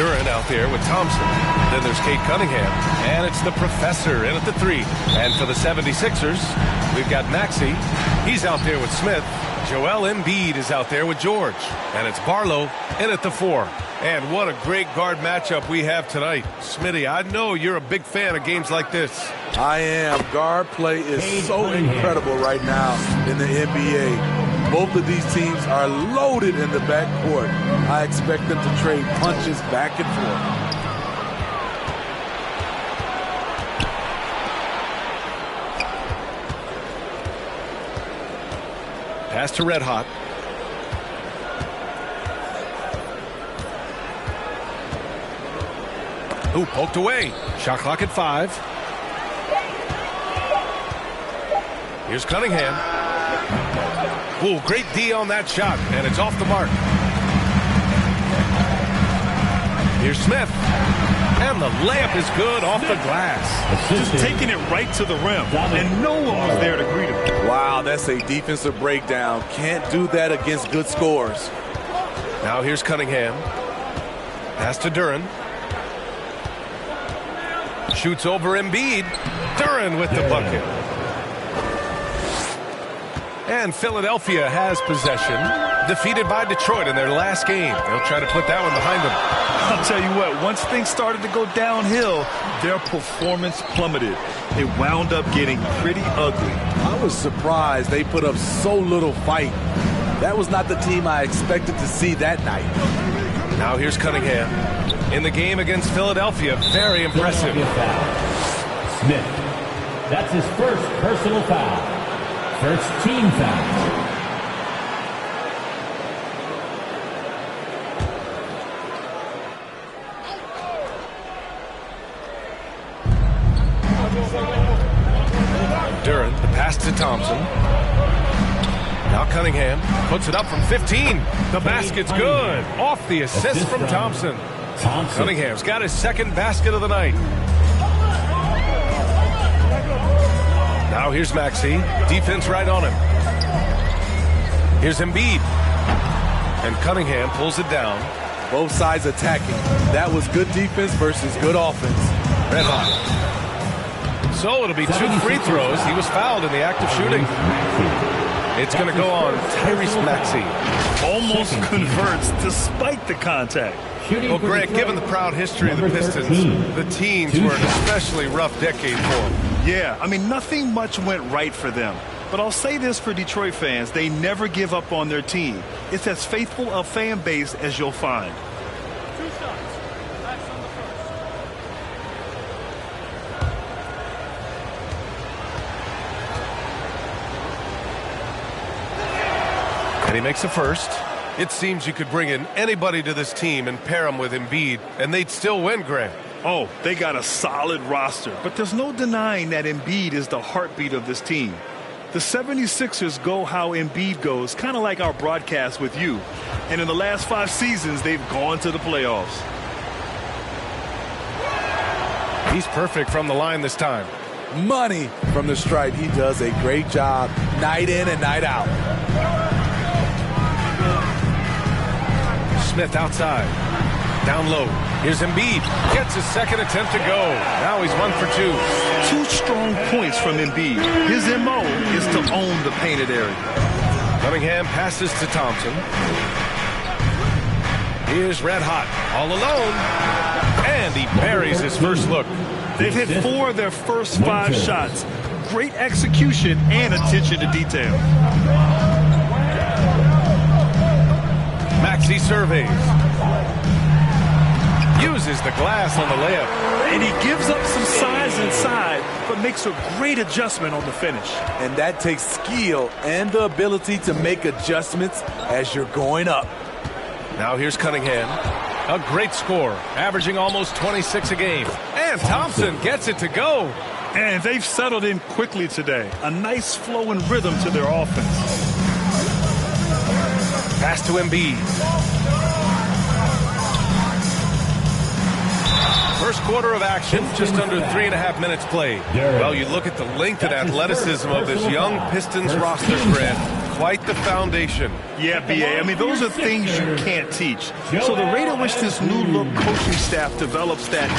Duren out there with Thompson. Then there's Cade Cunningham. And it's the professor in at the 3. And for the 76ers, we've got Maxey. He's out there with Smith. Joel Embiid is out there with George. And it's Barlow in at the 4. And what a great guard matchup we have tonight. Smitty, I know you're a big fan of games like this. I am. Guard play is so incredible right now in the NBA. Both of these teams are loaded in the backcourt. I expect them to trade punches back and forth. Pass to Red Hot. Ooh, poked away. Shot clock at 5. Here's Cunningham. Ooh, great D on that shot, and it's off the mark. Here's Smith. And the layup is good off the glass. Just taking it right to the rim, and no one was there to greet him. Wow, that's a defensive breakdown. Can't do that against good scores. Now here's Cunningham. Pass to Duren. Shoots over Embiid. Duren with the bucket. And Philadelphia has possession. Defeated by Detroit in their last game. They'll try to put that one behind them. I'll tell you what, once things started to go downhill, their performance plummeted. It wound up getting pretty ugly. I was surprised they put up so little fight. That was not the team I expected to see that night. Now here's Cunningham. In the game against Philadelphia, very impressive. Smith. That's his first personal foul. First team foul. Duren, the pass to Thompson. Now Cunningham puts it up from 15. The basket's good. Off the assist from Thompson. Cunningham's got his second basket of the night. Now here's Maxey. Defense right on him. Here's Embiid. And Cunningham pulls it down. Both sides attacking. That was good defense versus good offense. Red Hot. So it'll be 2 free throws. He was fouled in the act of shooting. It's going to go on Tyrese Maxey. Almost converts despite the contact. Well, Greg, given the proud history of the Pistons, the teens were an especially rough decade for them. Yeah, I mean, nothing much went right for them. But I'll say this for Detroit fans, they never give up on their team. It's as faithful a fan base as you'll find. 2 shots. That's on the first. And he makes the first. It seems you could bring in anybody to this team and pair them with Embiid, and they'd still win, Greg. Oh, they got a solid roster, but there's no denying that Embiid is the heartbeat of this team. The 76ers go how Embiid goes, kind of like our broadcast with you. And in the last 5 seasons, they've gone to the playoffs. He's perfect from the line this time. Money from the stripe. He does a great job night in and night out. Smith outside. Down low. Here's Embiid. Gets his second attempt to go. Now he's 1 for 2. 2 strong points from Embiid. His MO is to own the painted area. Cunningham passes to Thompson. Here's Red Hot. All alone. And he buries his first look. They've hit 4 of their first 5 shots. Great execution and attention to detail. Maxey surveys. Uses the glass on the layup. And he gives up some size inside, but makes a great adjustment on the finish. And that takes skill and the ability to make adjustments as you're going up. Now here's Cunningham. A great score, averaging almost 26 a game. And Thompson gets it to go. And they've settled in quickly today. A nice flow and rhythm to their offense. Pass to Embiid. First quarter of action, just under 3.5 minutes played. Well, you look at the length and athleticism of this young Pistons roster, Grant. quite the foundation. Yeah, B.A. I mean, those are things you can't teach. So the rate at which this new-look coaching staff develops that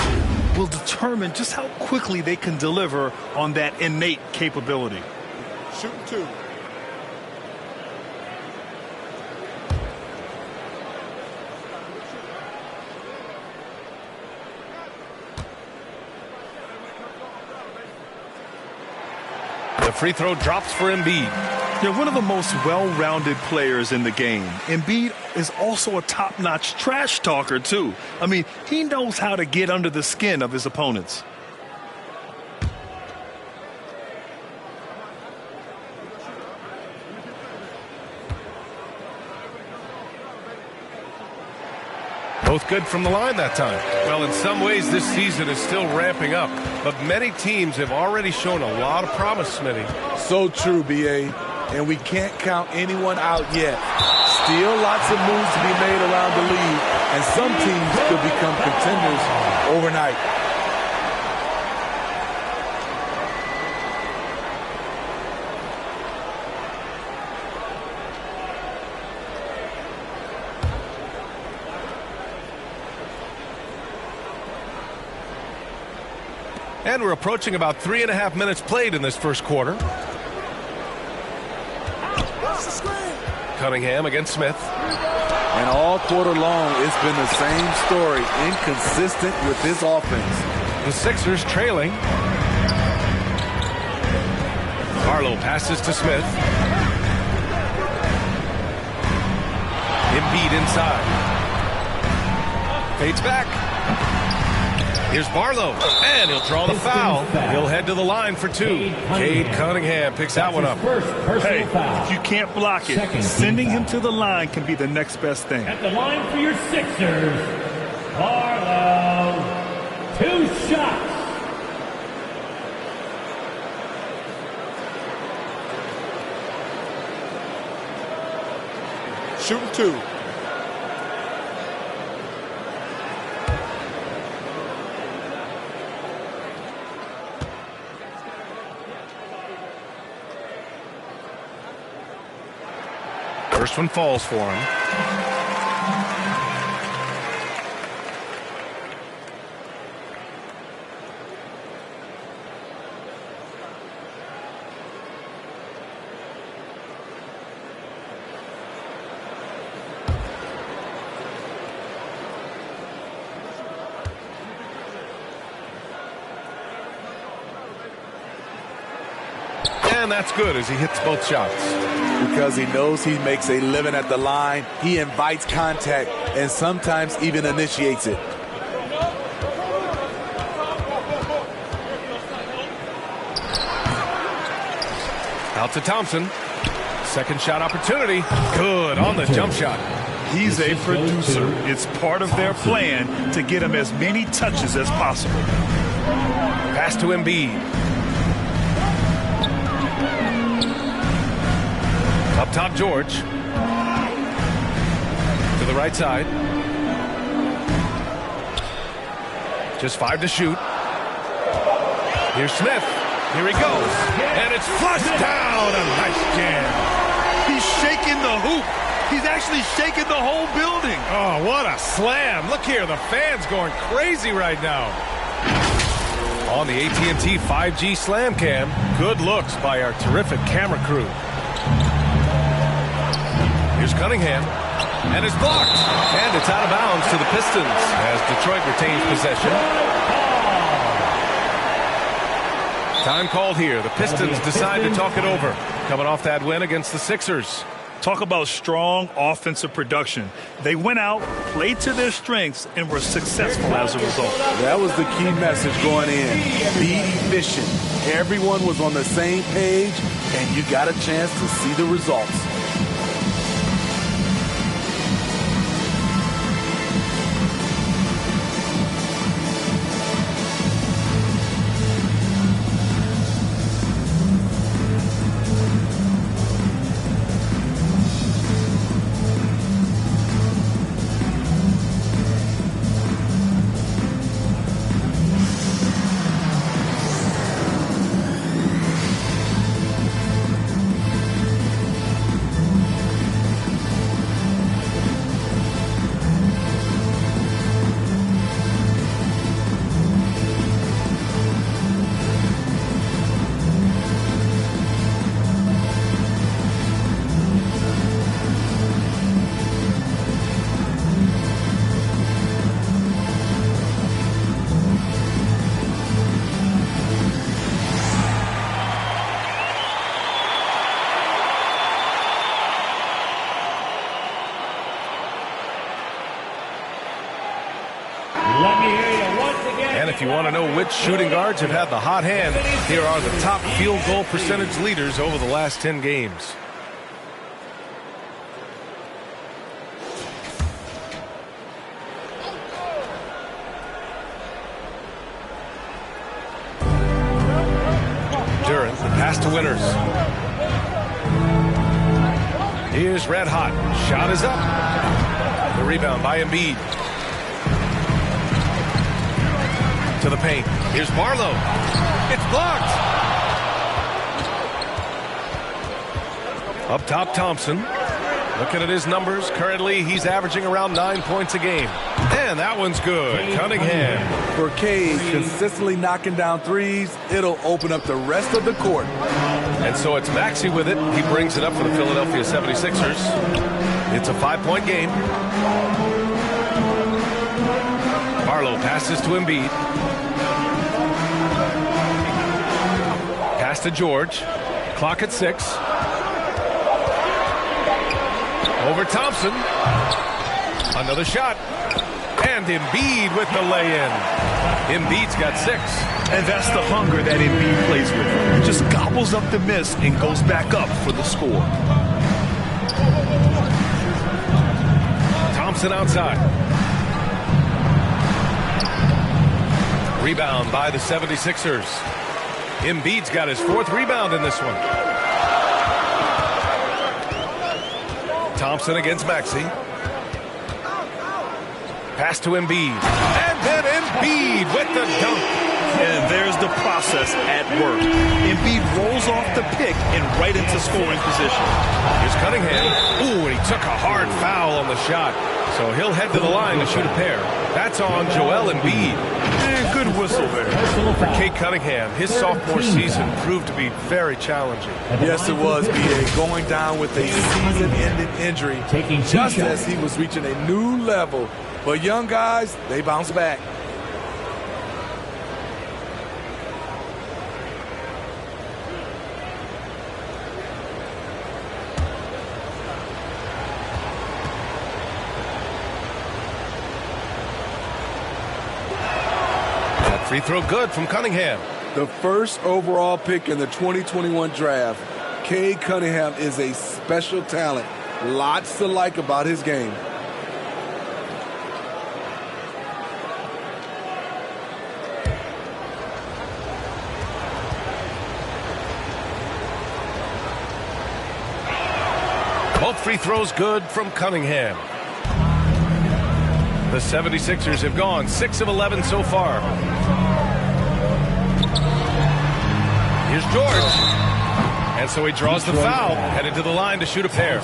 will determine just how quickly they can deliver on that innate capability. Shooting 2. The free throw drops for Embiid. They're one of the most well-rounded players in the game. Embiid is also a top-notch trash talker, too. I mean, he knows how to get under the skin of his opponents. Both good from the line that time. Well, in some ways, this season is still ramping up, but many teams have already shown a lot of promise, Smitty. So true, B.A., and we can't count anyone out yet. Still lots of moves to be made around the league, and some teams could become contenders overnight. And we're approaching about 3.5 minutes played in this first quarter. Cunningham against Smith. And all quarter long, it's been the same story, inconsistent with this offense. The Sixers trailing. Barlow passes to Smith. Embiid inside. Fades back. Here's Barlow, and he'll draw the foul. He'll head to the line for 2. Cade Cunningham picks that one up. Hey, if you can't block it, sending him to the line can be the next best thing. At the line for your Sixers, Barlow. 2 shots. Shooting 2. First one falls for him. And that's good as he hits both shots. Because he knows he makes a living at the line, he invites contact and sometimes even initiates it. Out to Thompson. Second shot opportunity. Good on the jump shot. He's a producer. It's part of their plan to get him as many touches as possible. Pass to Embiid. Up top, George. To the right side. Just 5 to shoot. Here's Smith. Here he goes. And it's flushed down. A nice jam. He's shaking the hoop. He's actually shaking the whole building. Oh, what a slam. Look here. The fans going crazy right now. On the AT&T 5G Slam Cam. Good looks by our terrific camera crew. Here's Cunningham, and it's blocked, and it's out of bounds to the Pistons as Detroit retains possession. Time called here. The Pistons decide to talk it over, coming off that win against the Sixers. Talk about strong offensive production. They went out, played to their strengths, and were successful as a result. That was the key message going in. Be efficient. Everyone was on the same page, and you got a chance to see the results. if you want to know which shooting guards have had the hot hand, here are the top field goal percentage leaders over the last 10 games. Durant, the pass to Winters. Here's Red Hot. Shot is up. The rebound by Embiid. To the paint. Here's Barlow. It's blocked. Up top, Thompson. Looking at his numbers, currently he's averaging around 9 points a game. And that one's good. Cunningham. For Cade, consistently knocking down threes, it'll open up the rest of the court. And so it's Maxey with it. He brings it up for the Philadelphia 76ers. It's a 5-point game. Barlow passes to Embiid. Pass to George. Clock at 6. Over Thompson. Another shot. And Embiid with the lay-in. Embiid's got 6. And that's the hunger that Embiid plays with. He just gobbles up the miss and goes back up for the score. Thompson outside. Rebound by the 76ers. Embiid's got his 4th rebound in this one. Thompson against Maxey. Pass to Embiid. And then Embiid with the dunk. And there's the process at work. Embiid rolls off the pick and right into scoring position. Here's Cunningham. Ooh, and he took a hard foul on the shot. So he'll head to the line to shoot a pair. That's on Joel Embiid. And good whistle there. For Cade Cunningham, his sophomore season proved to be very challenging. Yes, it was, B.A. Going down with a season-ending injury just as he was reaching a new level. But young guys, they bounce back. That free throw good from Cunningham. The first overall pick in the 2021 draft, Cade Cunningham is a special talent. Lots to like about his game. Both free throws good from Cunningham. The 76ers have gone 6 of 11 so far. Here's George. And so he draws the foul, headed to the line to shoot a pair.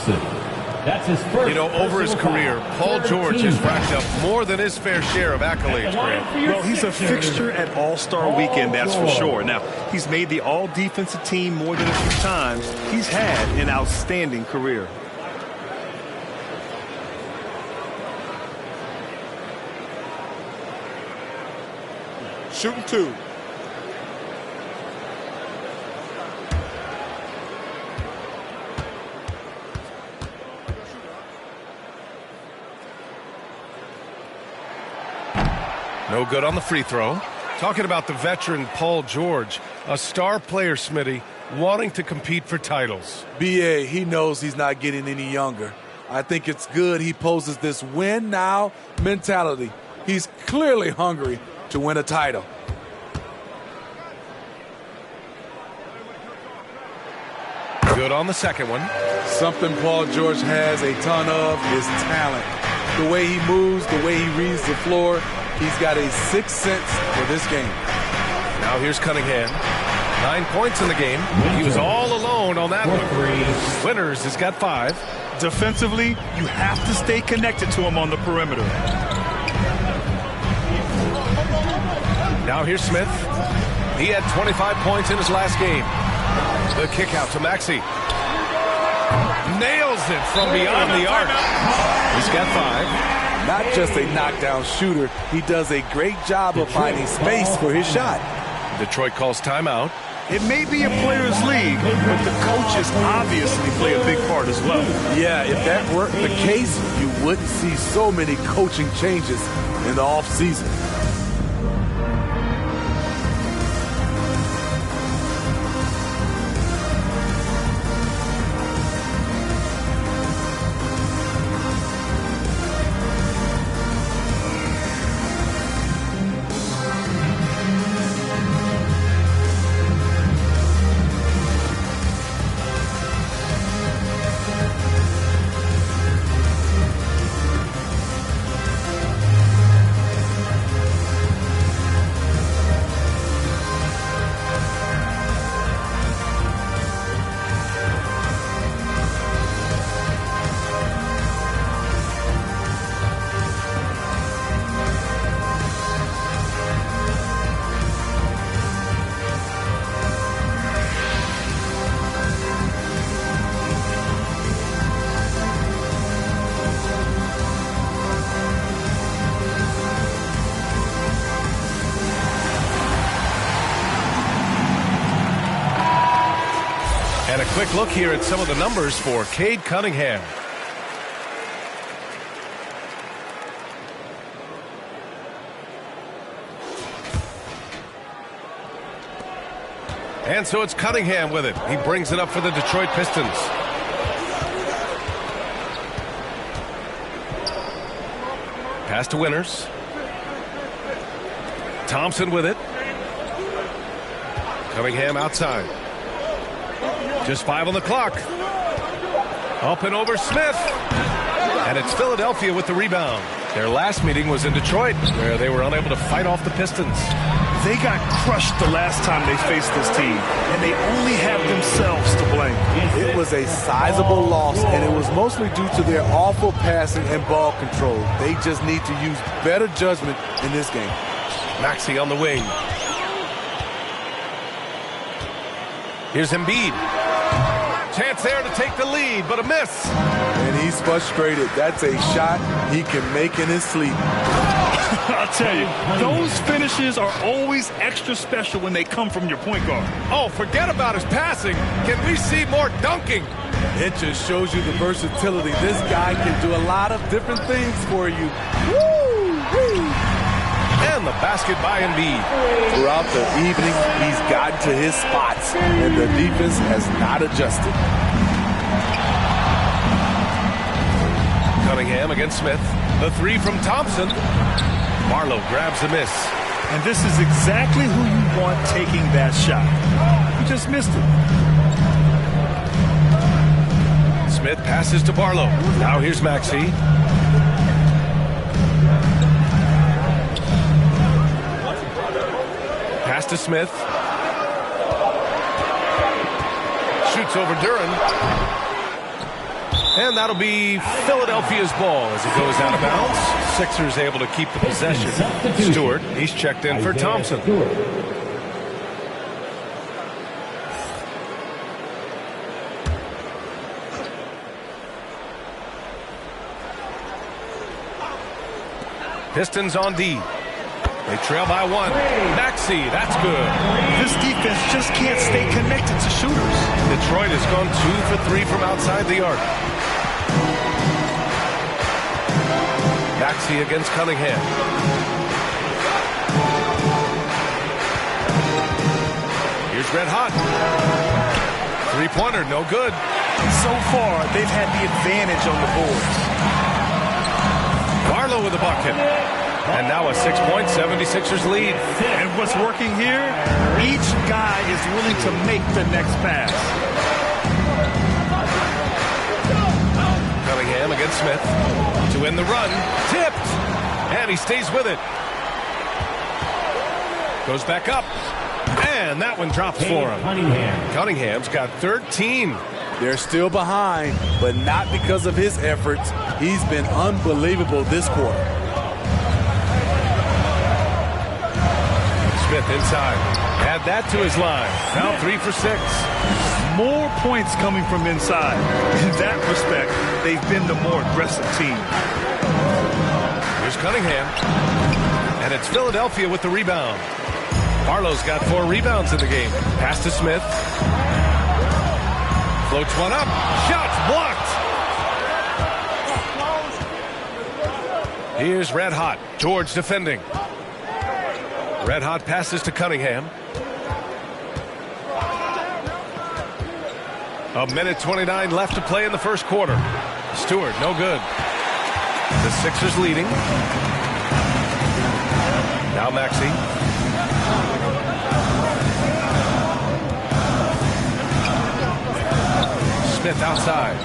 That's his first. You know, over his career, Paul George has racked up more than his fair share of accolades, Grant. Well, he's a fixture at All-Star Weekend, that's for sure. Now, he's made the All-Defensive Team more than a few times. He's had an outstanding career. Shooting 2. No good on the free throw. Talking about the veteran Paul George, a star player, Smitty, wanting to compete for titles. B.A., he knows he's not getting any younger. I think it's good he poses this win now mentality. He's clearly hungry to win a title. Good on the second one. Something Paul George has a ton of is talent. The way he moves, the way he reads the floor, he's got a sixth sense for this game. Now here's Cunningham. 9 points in the game. He was all alone on that one. Winters has got 5. Defensively, you have to stay connected to him on the perimeter. Now here's Smith. He had 25 points in his last game. The kick out to Maxey. Nails it from beyond the arc. He's got 5. Not just a knockdown shooter, he does a great job of finding space for his shot. Detroit calls timeout. It may be a players' league, but the coaches obviously play a big part as well. Yeah, if that weren't the case, you wouldn't see so many coaching changes in the offseason. quick look here at some of the numbers for Cade Cunningham. And so it's Cunningham with it. He brings it up for the Detroit Pistons. Pass to Winters. Thompson with it. Cunningham outside. Just 5 on the clock. Up and over Smith. And it's Philadelphia with the rebound. Their last meeting was in Detroit, where they were unable to fight off the Pistons. They got crushed the last time they faced this team, and they only have themselves to blame. It was a sizable loss, and it was mostly due to their awful passing and ball control. They just need to use better judgment in this game. Maxey on the wing. Here's Embiid. Chance there to take the lead, but a miss. And he's frustrated. That's a shot he can make in his sleep. I'll tell you, those finishes are always extra special when they come from your point guard. Oh, forget about his passing. Can we see more dunking? It just shows you the versatility. This guy can do a lot of different things for you. Woo! And the basket by Embiid. Throughout the evening, he's gotten to his spots, and the defense has not adjusted. Cunningham against Smith. The three from Thompson. Barlow grabs the miss. And this is exactly who you want taking that shot. You just missed it. Smith passes to Barlow. Now here's Maxey. Pass to Smith. Shoots over Duren. And that'll be Philadelphia's ball as it goes out of bounds. Sixers able to keep the possession. Stewart, he's checked in for Thompson. Pistons on D. They trail by 1. Maxey, that's good. This defense just can't stay connected to shooters. Detroit has gone 2 for 3 from outside the arc. Maxey against Cunningham. Here's Red Hot. Three-pointer, no good. So far, they've had the advantage on the boards. Barlow with the bucket. And now a 6-point 76ers lead. And what's working here? Each guy is willing to make the next pass. Cunningham against Smith. To win the run. Tipped. And he stays with it. Goes back up. And that one drops for him. Cunningham's got 13. They're still behind, but not because of his efforts. He's been unbelievable this quarter. Smith inside. Add that to his line. Now 3 for 6. More points coming from inside. In that respect, they've been the more aggressive team. Here's Cunningham. And it's Philadelphia with the rebound. Barlow's got 4 rebounds in the game. Pass to Smith. Floats one up. Shot's blocked. Here's Red Hot. George defending. Red Hot passes to Cunningham. 1:29 left to play in the first quarter. Stewart, no good. The Sixers leading. Now Maxey. Smith outside.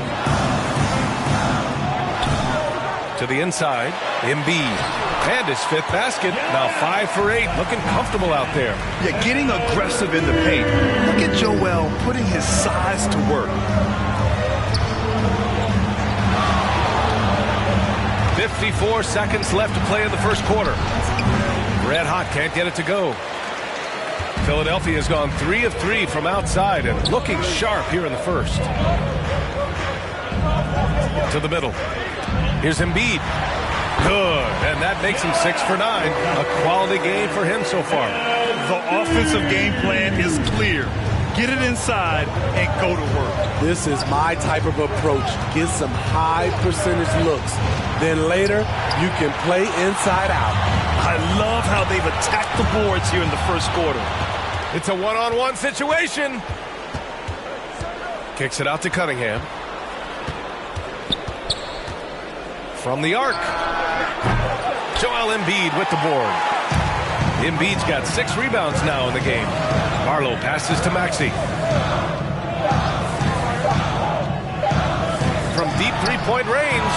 To the inside. Embiid. And his 5th basket. Now 5 for 8. Looking comfortable out there. Yeah, getting aggressive in the paint. Look at Joel putting his size to work. 54 seconds left to play in the first quarter. Red Hot can't get it to go. Philadelphia has gone 3 of 3 from outside and looking sharp here in the first. To the middle. Here's Embiid. Good, and that makes him 6 for 9. A quality game for him so far. The offensive game plan is clear. get it inside, and go to work. This is my type of approach. Get some high percentage looks. Then later, you can play inside out. I love how they've attacked the boards here in the first quarter. It's a one-on-one situation. Kicks it out to Cunningham. From the arc. Joel Embiid with the board. Embiid's got 6 rebounds now in the game. Barlow passes to Maxey. From deep three-point range.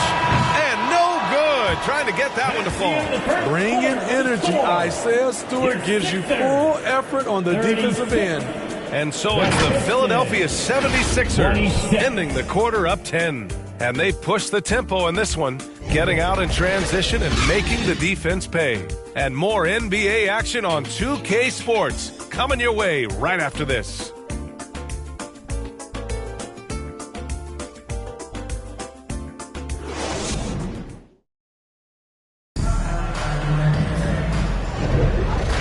And no good. Trying to get that one to fall. Bringing energy. Isaiah Stewart gives you full effort on the defensive end. And so it's the Philadelphia 76ers ending the quarter up 10. And they've pushed the tempo in this one, getting out in transition and making the defense pay. And more NBA action on 2K Sports coming your way right after this.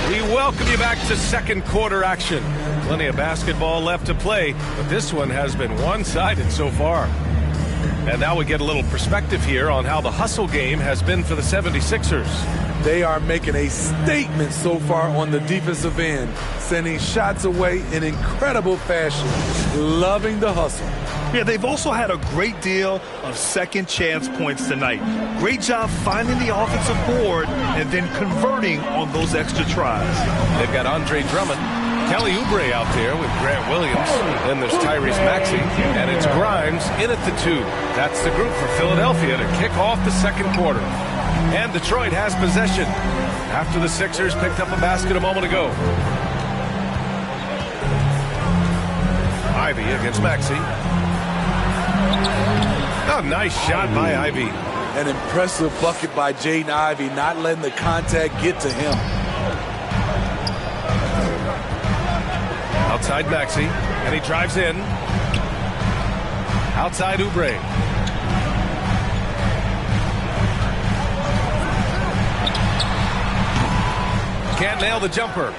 We welcome you back to second quarter action. Plenty of basketball left to play, but this one has been one-sided so far. And now we get a little perspective here on how the hustle game has been for the 76ers. They are making a statement so far on the defensive end, sending shots away in incredible fashion, loving the hustle. Yeah, they've also had a great deal of second chance points tonight. Great job finding the offensive board and then converting on those extra tries. They've got Andre Drummond, Kelly Oubre out there with Grant Williams. Then there's Tyrese Maxey, and it's Grimes in at the 2. That's the group for Philadelphia to kick off the second quarter. And Detroit has possession after the Sixers picked up a basket a moment ago. Ivy against Maxey. A nice shot by Ivy. An impressive bucket by Jaden Ivey, not letting the contact get to him. Outside Maxey, and he drives in. Outside Oubre. Can't nail the jumper.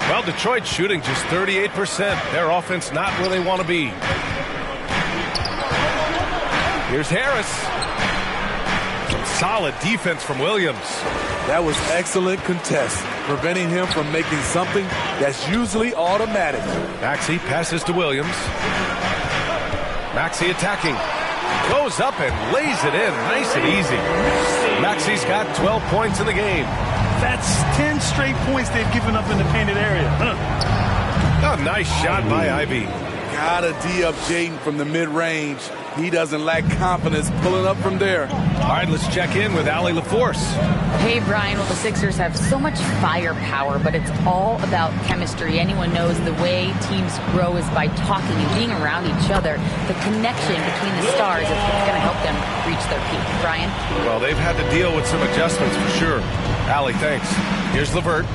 Well, Detroit shooting just 38%. Their offense not where they want to be. Here's Harris. Some solid defense from Williams. That was excellent contest, preventing him from making something that's usually automatic. Maxey passes to Williams. Maxey attacking. Goes up and lays it in. Nice and easy. Maxey's got 12 points in the game. That's 10 straight points they've given up in the painted area. A nice shot by Ivy. Gotta D up Jaden from the mid-range. He doesn't lack confidence pulling up from there. All right, let's check in with Allie LaForce. Hey, Brian. Well, the Sixers have so much firepower, but it's all about chemistry. Anyone knows the way teams grow is by talking and being around each other. The connection between the stars is what's going to help them reach their peak. Brian? Well, they've had to deal with some adjustments for sure. Allie, thanks. Here's LeVert.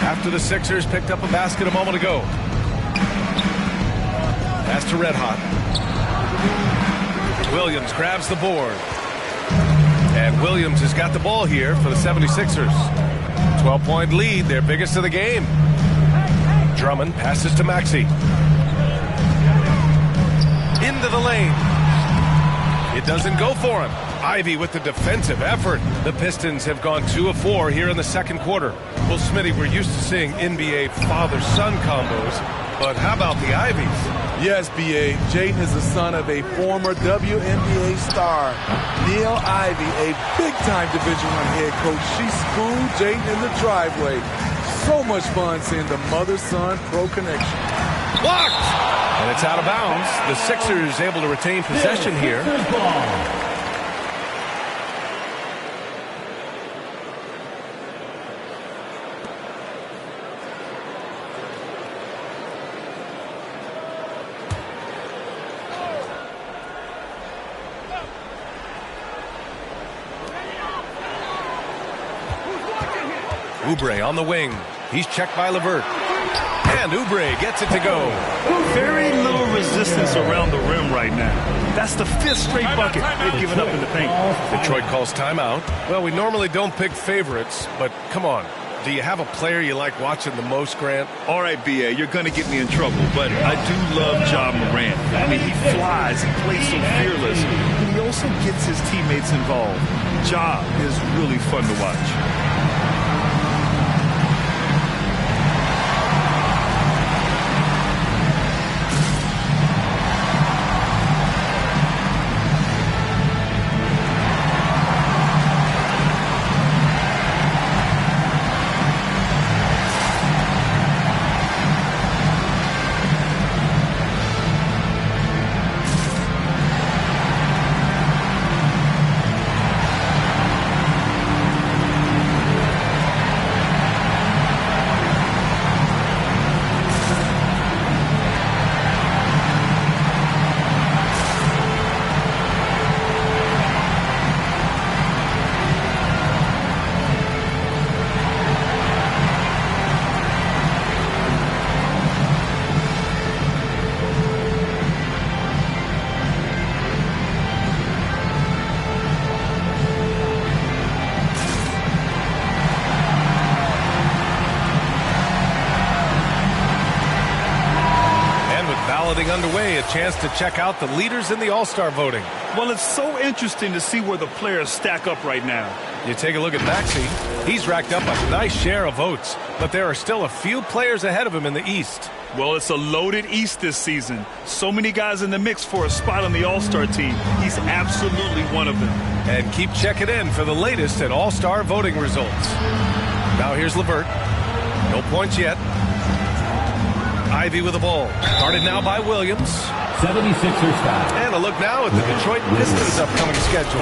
After the Sixers picked up a basket a moment ago. Pass to Red Hot. Williams grabs the board. And Williams has got the ball here for the 76ers. 12-point lead, their biggest of the game. Drummond passes to Maxey. Into the lane. It doesn't go for him. Ivy with the defensive effort. The Pistons have gone 2 of 4 here in the second quarter. Well, Smitty, we're used to seeing NBA father-son combos, but how about the Ivies? Yes, B.A. Jaden is the son of a former WNBA star, Neil Ivy, a big-time Division I head coach. She schooled Jaden in the driveway. So much fun seeing the mother-son pro connection. Blocked! And it's out of bounds. The Sixers able to retain possession here. Oubre on the wing. He's checked by LeVert. And Oubre gets it to go. Very little resistance around the rim right now. That's the 5th straight bucket they've given up in the paint. Detroit calls timeout. Well, we normally don't pick favorites, but come on. Do you have a player you like watching the most, Grant? All right, B.A., you're going to get me in trouble, but I do love Ja Morant. I mean, he flies, he plays so fearless, and he also gets his teammates involved. Ja is really fun to watch. Underway, a chance to check out the leaders in the All-Star voting. Well, it's so interesting to see where the players stack up right now. You take a look at Maxey. He's racked up a nice share of votes, but there are still a few players ahead of him in the East. Well, it's a loaded East this season. So many guys in the mix for a spot on the All-Star team. He's absolutely one of them. And keep checking in for the latest at All-Star voting results. Now here's LeVert. No points yet. Ivy with the ball. Guarded now by Williams. 76ers foul. And a look now at the Detroit Pistons' upcoming schedule.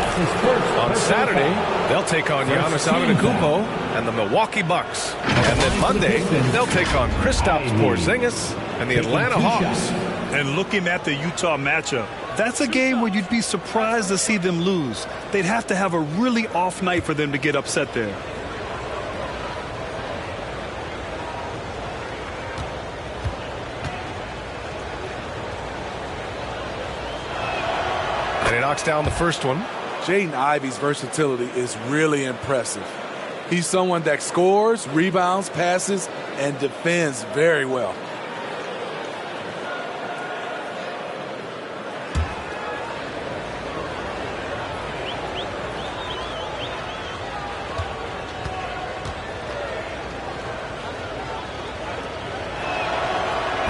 On Saturday, they'll take on Giannis Antetokounmpo and the Milwaukee Bucks. And then Monday, they'll take on Kristaps Porzingis and the Atlanta Hawks. And looking at the Utah matchup, that's a game where you'd be surprised to see them lose. They'd have to have a really off night for them to get upset there. And he knocks down the first one. Jaden Ivey's versatility is really impressive. He's someone that scores, rebounds, passes, and defends very well.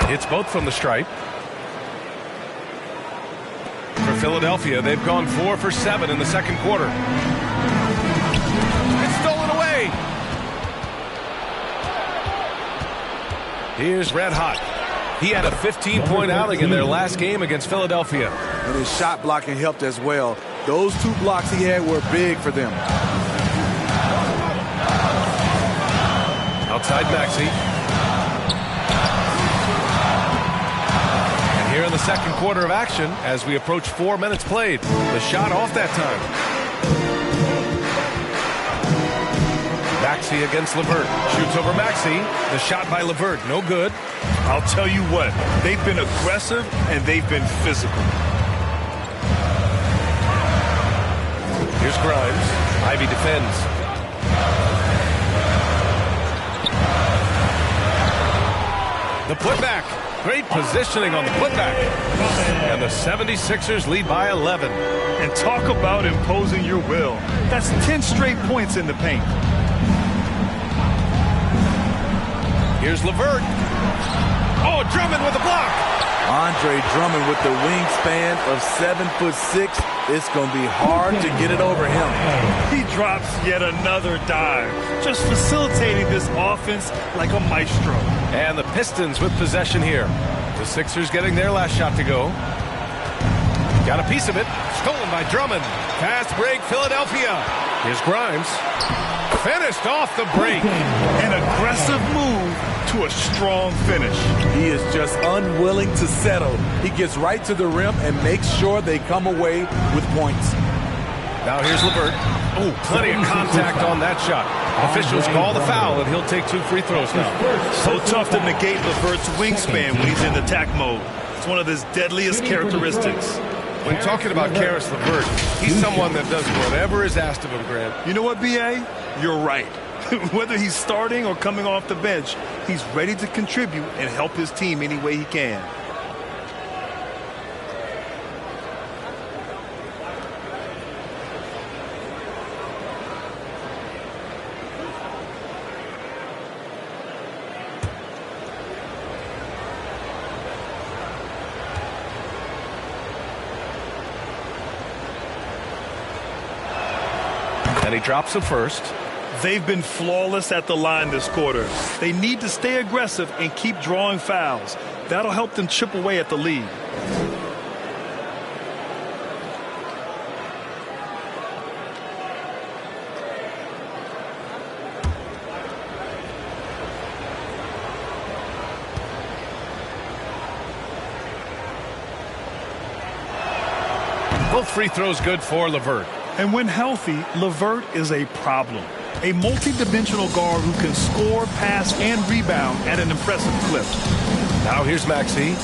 Hits both from the stripe. For Philadelphia, they've gone 4 for 7 in the second quarter. It's stolen away. Here's Red Hot. He had a 15-point outing in their last game against Philadelphia. And his shot blocking helped as well. Those 2 blocks he had were big for them. Outside Maxey. Here in the second quarter of action as we approach 4 minutes played. The shot off that time. Maxey against LeVert. Shoots over Maxey. The shot by LeVert. No good. I'll tell you what. They've been aggressive and they've been physical. Here's Grimes. Ivy defends. The putback. Great positioning on the putback. And the 76ers lead by 11. And talk about imposing your will. That's 10 straight points in the paint. Here's LeVert. Oh, Drummond with the block. Andre Drummond with the wingspan of 7'6". It's going to be hard to get it over him. He drops yet another dive, just facilitating this offense like a maestro. And the Pistons with possession here. The Sixers getting their last shot to go. Got a piece of it. Stolen by Drummond. Fast break, Philadelphia. Here's Grimes. Finished off the break. An aggressive move to a strong finish. He is just unwilling to settle. He gets right to the rim and makes sure they come away with points. Now here's LeVert. Oh, plenty of contact on that shot. Officials call the foul, and he'll take 2 free throws now. So tough to negate LeVert's wingspan when he's in attack mode. It's one of his deadliest characteristics. When talking about Caris LeVert, he's someone that does whatever is asked of him, Grant. You know what, B.A.? You're right. Whether he's starting or coming off the bench, he's ready to contribute and help his team any way he can. And he drops it first. They've been flawless at the line this quarter. They need to stay aggressive and keep drawing fouls. That'll help them chip away at the lead. Both free throws good for LeVert. And when healthy, LeVert is a problem. A multi-dimensional guard who can score, pass, and rebound at an impressive clip. Now here's Maxey.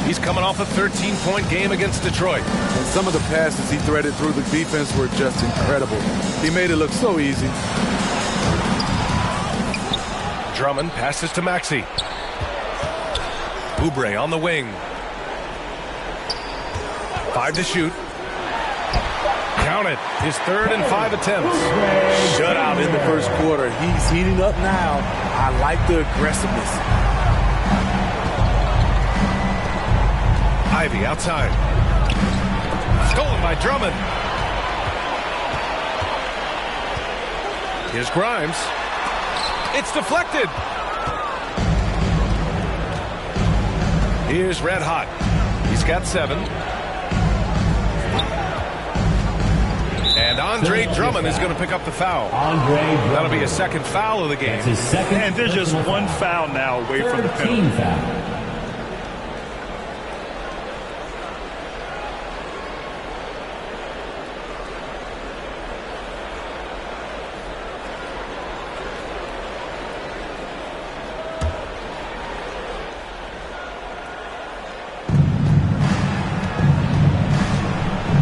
He's coming off a 13-point game against Detroit. And some of the passes he threaded through the defense were just incredible. He made it look so easy. Drummond passes to Maxey. Oubre on the wing. 5 to shoot. Count it. His 3rd and 5 attempts. Shut out in the first quarter. He's heating up now. I like the aggressiveness. Ivy outside. Stolen by Drummond. Here's Grimes. It's deflected. Here's Red Hot. He's got 7. And Andre Drummond is going to pick up the foul. That'll be a second foul of the game. And there's just one foul now away from the penalty.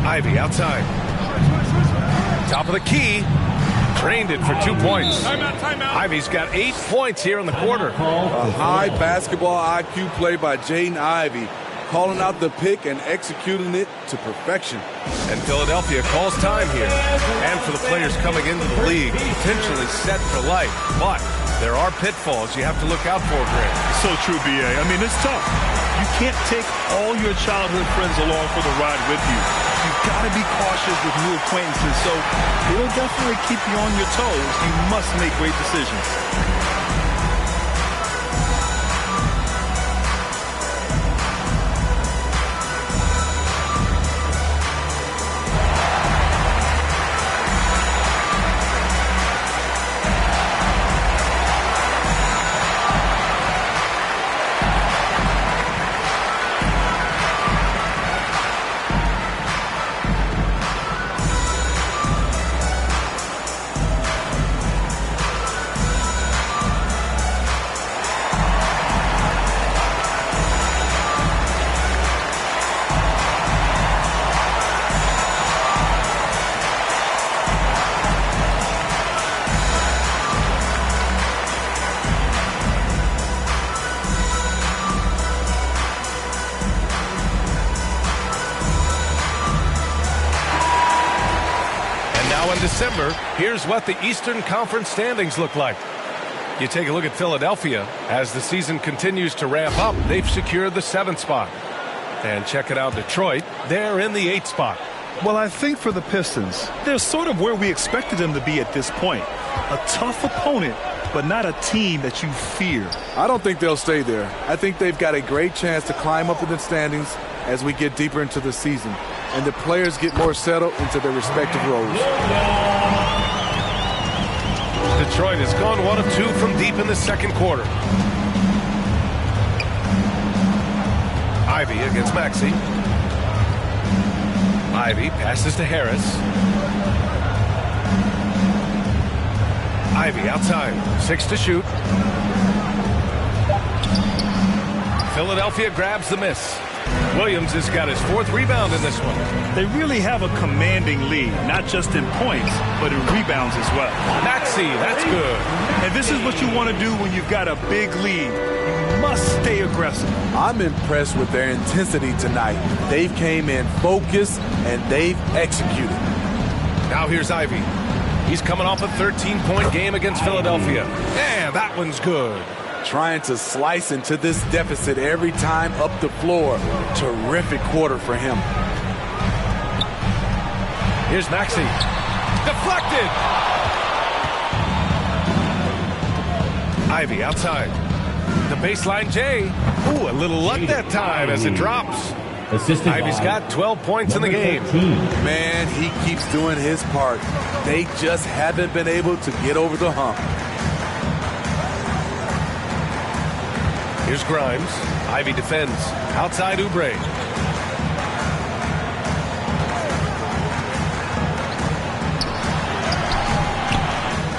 Ivy outside. Top of the key. Drained it for 2 points. Timeout. Ivy's got 8 points here in the quarter. A high basketball IQ play by Jaden Ivey, calling out the pick and executing it to perfection. And Philadelphia calls time here. And for the players coming into the league, potentially set for life. But there are pitfalls you have to look out for, Grant. So true, B.A. I mean, it's tough. You can't take all your childhood friends along for the ride with you. You've got to be cautious with new acquaintances, so it'll definitely keep you on your toes. You must make great decisions. December, here's what the Eastern Conference standings look like. You take a look at Philadelphia. As the season continues to ramp up, they've secured the 7th spot. And check it out, Detroit, they're in the 8th spot. Well, I think for the Pistons, they're sort of where we expected them to be at this point. A tough opponent, but not a team that you fear. I don't think they'll stay there. I think they've got a great chance to climb up in the standings as we get deeper into the season and the players get more settled into their respective roles. Detroit has gone 1 of 2 from deep in the second quarter. Ivy against Maxey. Ivy passes to Harris. Ivy outside. 6 to shoot. Philadelphia grabs the miss. Williams has got his 4th rebound in this one. They really have a commanding lead, not just in points, but in rebounds as well. Maxey, that's good. And this is what you want to do when you've got a big lead. You must stay aggressive. I'm impressed with their intensity tonight. They've came in focused, and they've executed. Now here's Ivey. He's coming off a 13-point game against Philadelphia. And that one's good. Trying to slice into this deficit every time up the floor. Terrific quarter for him. Here's Maxey. Deflected. Ivey outside. The baseline J. Ooh, a little luck that time as it drops. Ivey's got 12 points in the game. Man, he keeps doing his part. They just haven't been able to get over the hump. Here's Grimes. Ivey defends. Outside Oubre.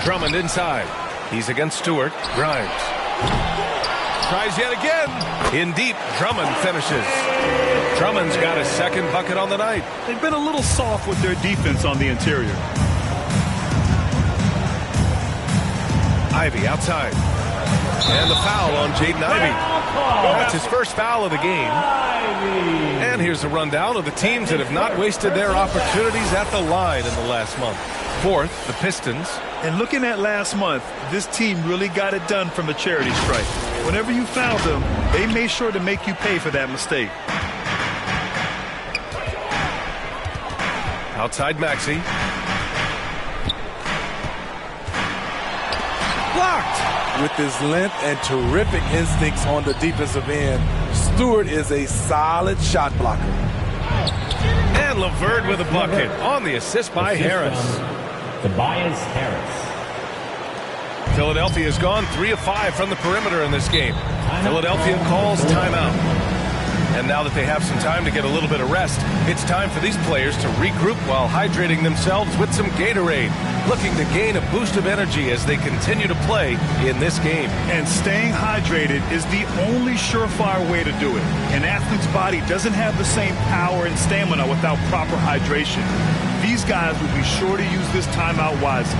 Drummond inside. He's against Stewart. Grimes. Tries yet again. In deep. Drummond finishes. Drummond's got his 2nd bucket on the night. They've been a little soft with their defense on the interior. Ivey outside. And the foul on Jaden Ivey. That's his 1st foul of the game. And here's a rundown of the teams that have not wasted their opportunities at the line in the last month. 4th, the Pistons. And looking at last month, this team really got it done from a charity stripe. Whenever you fouled them, they made sure to make you pay for that mistake. Outside Maxey. Blocked. With his length and terrific instincts on the defensive end, Stewart is a solid shot blocker. And LeVert with a bucket on the assist by Harris. Tobias Harris. Philadelphia has gone 3 of 5 from the perimeter in this game. Philadelphia calls timeout. And now that they have some time to get a little bit of rest, it's time for these players to regroup while hydrating themselves with some Gatorade, looking to gain a boost of energy as they continue to play in this game. And staying hydrated is the only surefire way to do it. An athlete's body doesn't have the same power and stamina without proper hydration. These guys will be sure to use this timeout wisely.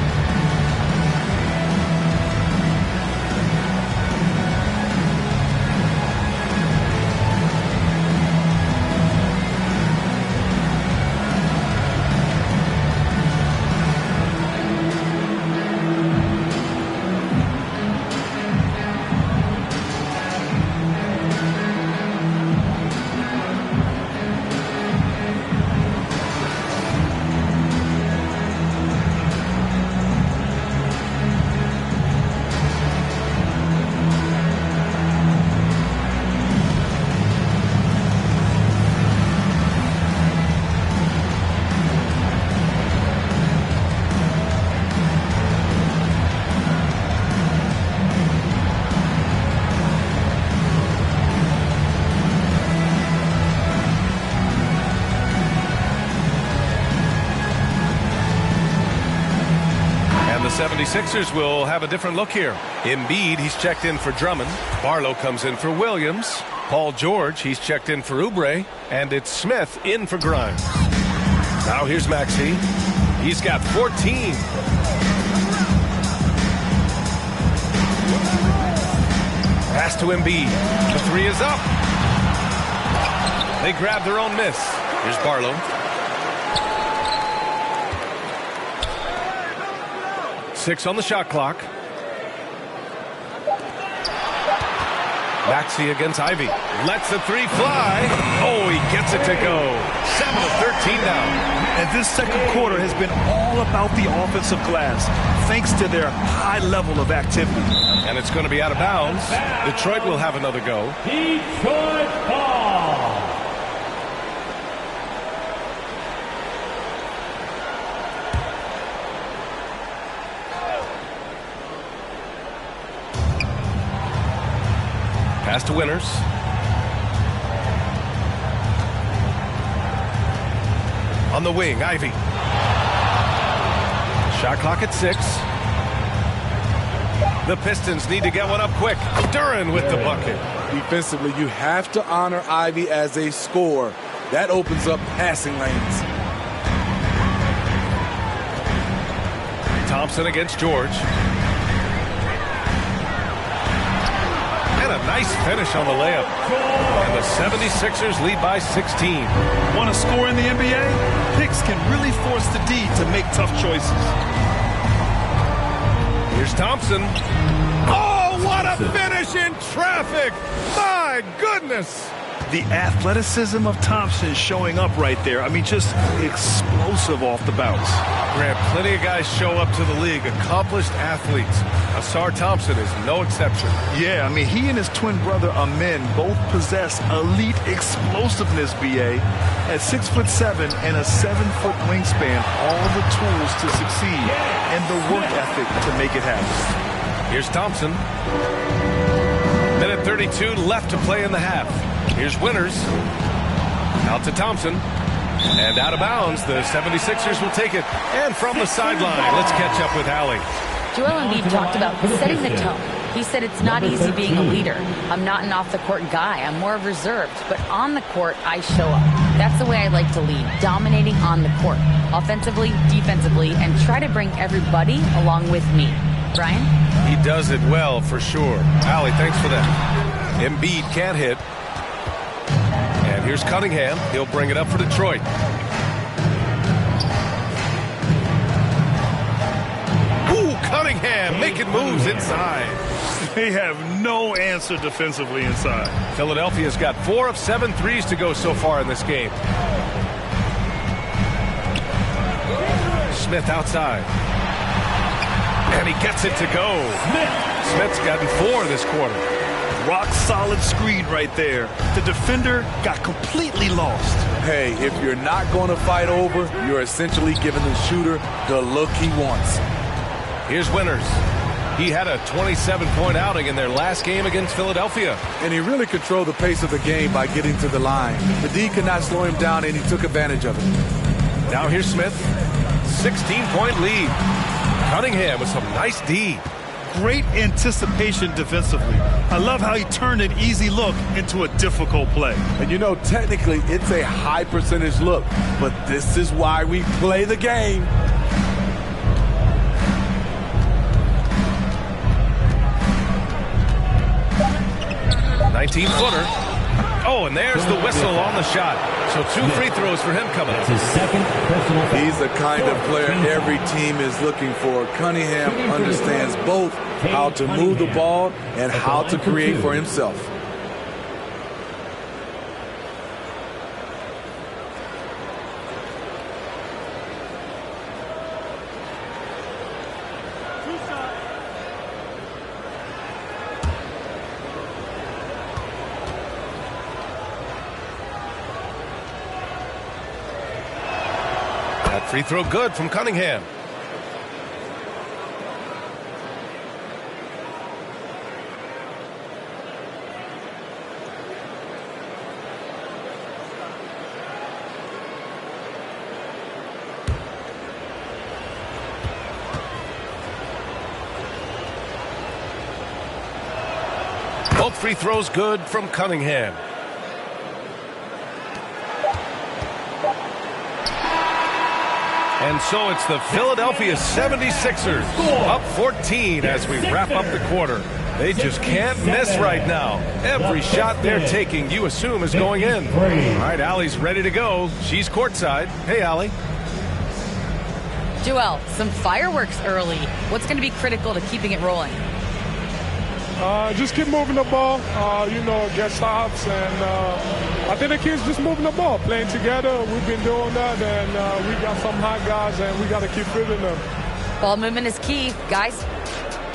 The 76ers will have a different look here. Embiid, he's checked in for Drummond. Barlow comes in for Williams. Paul George, he's checked in for Oubre. And it's Smith in for Grimes. Now here's Maxey. He's got 14. Pass to Embiid. The 3 is up. They grab their own miss. Here's Barlow. Six on the shot clock. Maxey against Ivey. Lets the 3 fly. Oh, he gets it to go. 7 of 13 now. And this second quarter has been all about the offensive glass, thanks to their high level of activity. And it's going to be out of bounds. Detroit will have another go. Detroit ball. Pass to Winters. On the wing, Ivey. Shot clock at 6. The Pistons need to get one up quick. Duren with the bucket. Defensively, you have to honor Ivy as a scorer. That opens up passing lanes. Thompson against George. And a nice finish on the layup. And the 76ers lead by 16. Want to score in the NBA? Picks can really force the D to make tough choices. Here's Thompson. Oh, what a finish in traffic! My goodness! The athleticism of Thompson showing up right there. I mean, just explosive off the bounce. Grant, plenty of guys show up to the league, accomplished athletes. Ausar Thompson is no exception. Yeah, I mean, he and his twin brother Amen both possess elite explosiveness, B.A. At 6'7" and a 7-foot wingspan, all the tools to succeed and the work ethic to make it happen. Here's Thompson. Minute 32 left to play in the half. Here's Winters. Out to Thompson. And out of bounds. The 76ers will take it. And from the sideline, let's catch up with Allie. Joel Embiid talked about setting the tone. He said it's not easy being a leader. I'm not an off-the-court guy. I'm more reserved. But on the court, I show up. That's the way I like to lead, dominating on the court. Offensively, defensively, and try to bring everybody along with me. Brian? He does it well, for sure. Allie, thanks for that. Embiid can't hit. And here's Cunningham. He'll bring it up for Detroit. Ooh, Cunningham making moves inside. They have no answer defensively inside. Philadelphia's got 4 of 7 threes to go so far in this game. Smith outside. And he gets it to go. Smith's gotten 4 this quarter. Rock solid screen right there. The defender got completely lost. Hey, if you're not going to fight over, you're essentially giving the shooter the look he wants. Here's Winters. He had a 27-point outing in their last game against Philadelphia. And he really controlled the pace of the game by getting to the line. The D could not slow him down, and he took advantage of it. Now here's Smith. 16-point lead. Cunningham with some nice D. Great anticipation defensively. I love how he turned an easy look into a difficult play. And you know, technically, it's a high percentage look, but this is why we play the game. A 19-footer. Oh, and there's the whistle on the shot. So 2 free throws for him coming up. His second personal foul. He's the kind of player every team is looking for. Cunningham understands both how to move the ball and how to create for himself. Free throw good from Cunningham. Both free throws good from Cunningham. And so it's the Philadelphia 76ers up 14 as we wrap up the quarter. They just can't miss right now. Every shot they're taking, you assume, is going in. All right, Allie's ready to go. She's courtside. Hey, Allie. Joel, some fireworks early. What's going to be critical to keeping it rolling? Just keep moving the ball, get stops, and I think the kids just moving the ball, playing together. We've been doing that, and we got some hot guys, and we got to keep fitting them. Ball movement is key, guys.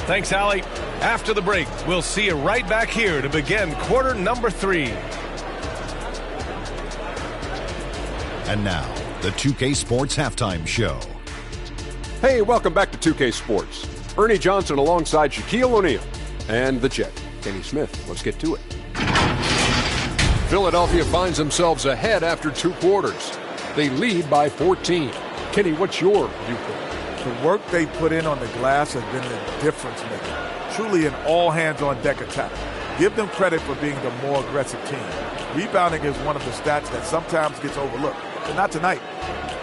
Thanks, Allie. After the break, we'll see you right back here to begin quarter number 3. And now, the 2K Sports Halftime Show. Hey, welcome back to 2K Sports. Ernie Johnson alongside Shaquille O'Neal. And the Jet, Kenny Smith. Let's get to it. Philadelphia finds themselves ahead after 2 quarters. They lead by 14. Kenny, what's your viewpoint? The work they put in on the glass has been the difference maker. truly an all-hands-on-deck attack. Give them credit for being the more aggressive team. Rebounding is one of the stats that sometimes gets overlooked, but not tonight.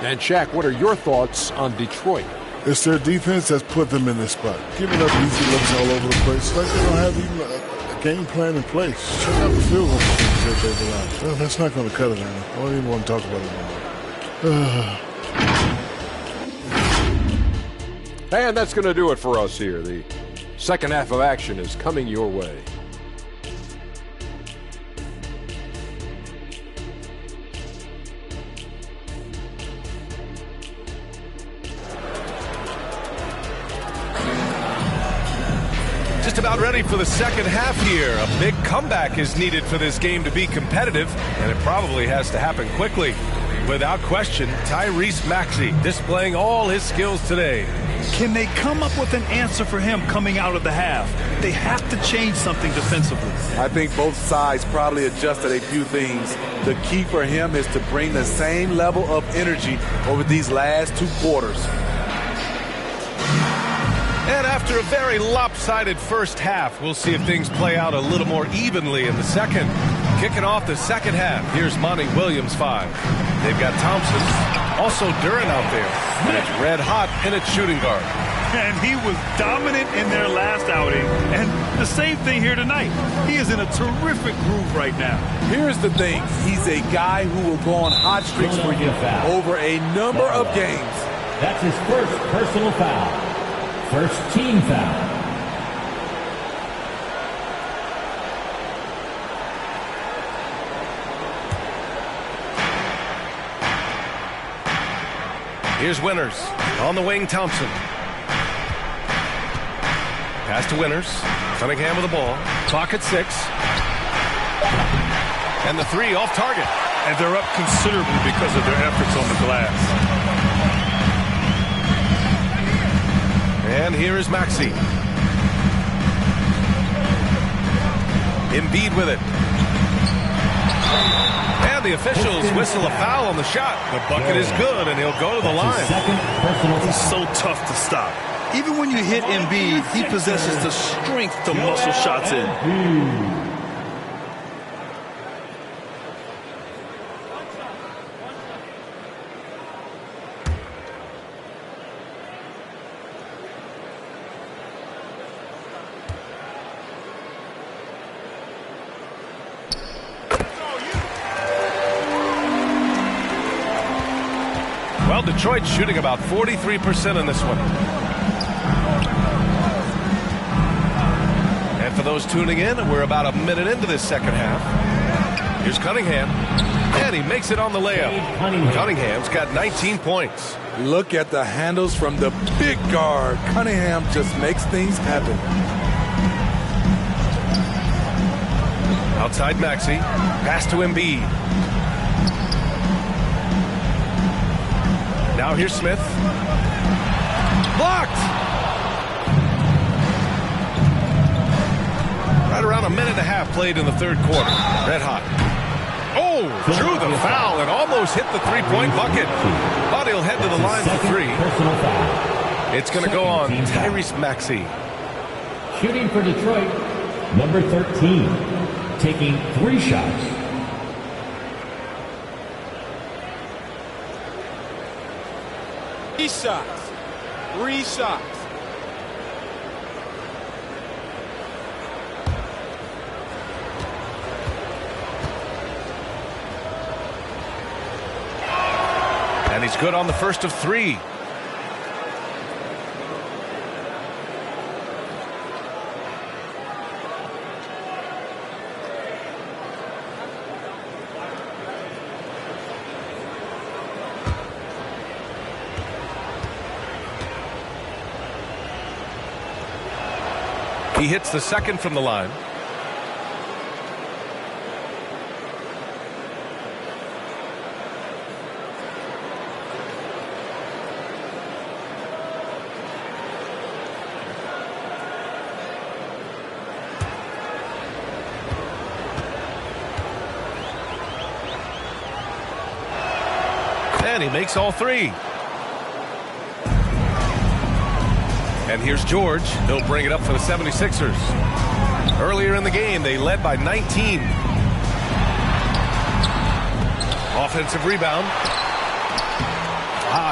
And Shaq, what are your thoughts on Detroit? It's their defense that's put them in this spot. Giving up easy looks all over the place. It's like they don't have even a game plan in place. Check out the field goal percentage that they've allowed. Well, that's not going to cut it, Anna. I don't even want to talk about it anymore. And that's going to do it for us here. The second half of action is coming your way. Just about ready for the second half here. A big comeback is needed for this game to be competitive, and it probably has to happen quickly. Without question, Tyrese Maxey displaying all his skills today. Can they come up with an answer for him coming out of the half? They have to change something defensively. I think both sides probably adjusted a few things. The key for him is to bring the same level of energy over these last 2 quarters. And after a very lopsided first half, we'll see if things play out a little more evenly in the second. Kicking off the second half, here's Monty Williams 5. They've got Thompson, also Duren out there, and it's red hot in its shooting guard. And he was dominant in their last outing, and the same thing here tonight. He is in a terrific groove right now. Here's the thing. He's a guy who will go on hot streaks for you over a number of games. That's his first personal foul. First team foul. Here's Winters. On the wing, Thompson. Pass to Winters. Cunningham with the ball. Clock at 6. And the 3 off target. And they're up considerably because of their efforts on the glass. And here is Maxey. Embiid with it. And the officials whistle a foul on the shot. The bucket is good, and he'll go to the line. He's so tough to stop. Even when you hit Embiid, he possesses the strength to muscle shots in. Well, Detroit's shooting about 43% in this one. And for those tuning in, we're about a minute into this second half. Here's Cunningham. And he makes it on the layup. Cunningham's got 19 points. Look at the handles from the big guard. Cunningham just makes things happen. Outside Maxey. Pass to Embiid. Now here's Smith. Blocked! Right around a minute and a half played in the third quarter. Red hot. Oh, drew the foul and almost hit the three-point bucket. But he'll head to the line for 3. It's going to go on Tyrese Maxey. Shooting for Detroit, number 13, taking 3 shots. Three shots. And he's good on the first of 3. He hits the second from the line. And he makes all 3. And here's George. He'll bring it up for the 76ers. Earlier in the game, they led by 19. Offensive rebound.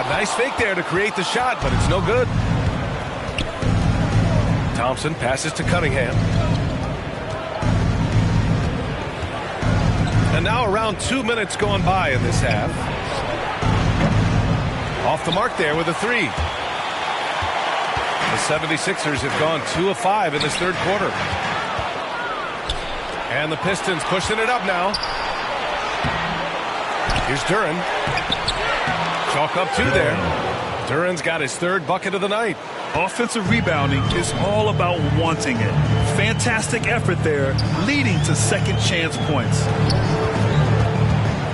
Nice fake there to create the shot, but it's no good. Thompson passes to Cunningham. And now around 2 minutes gone by in this half. Off the mark there with a three. The 76ers have gone 2 of 5 in this third quarter. And the Pistons pushing it up now. Here's Duren. Chalk up 2 there. Duren's got his third bucket of the night. Offensive rebounding is all about wanting it. Fantastic effort there, leading to second chance points.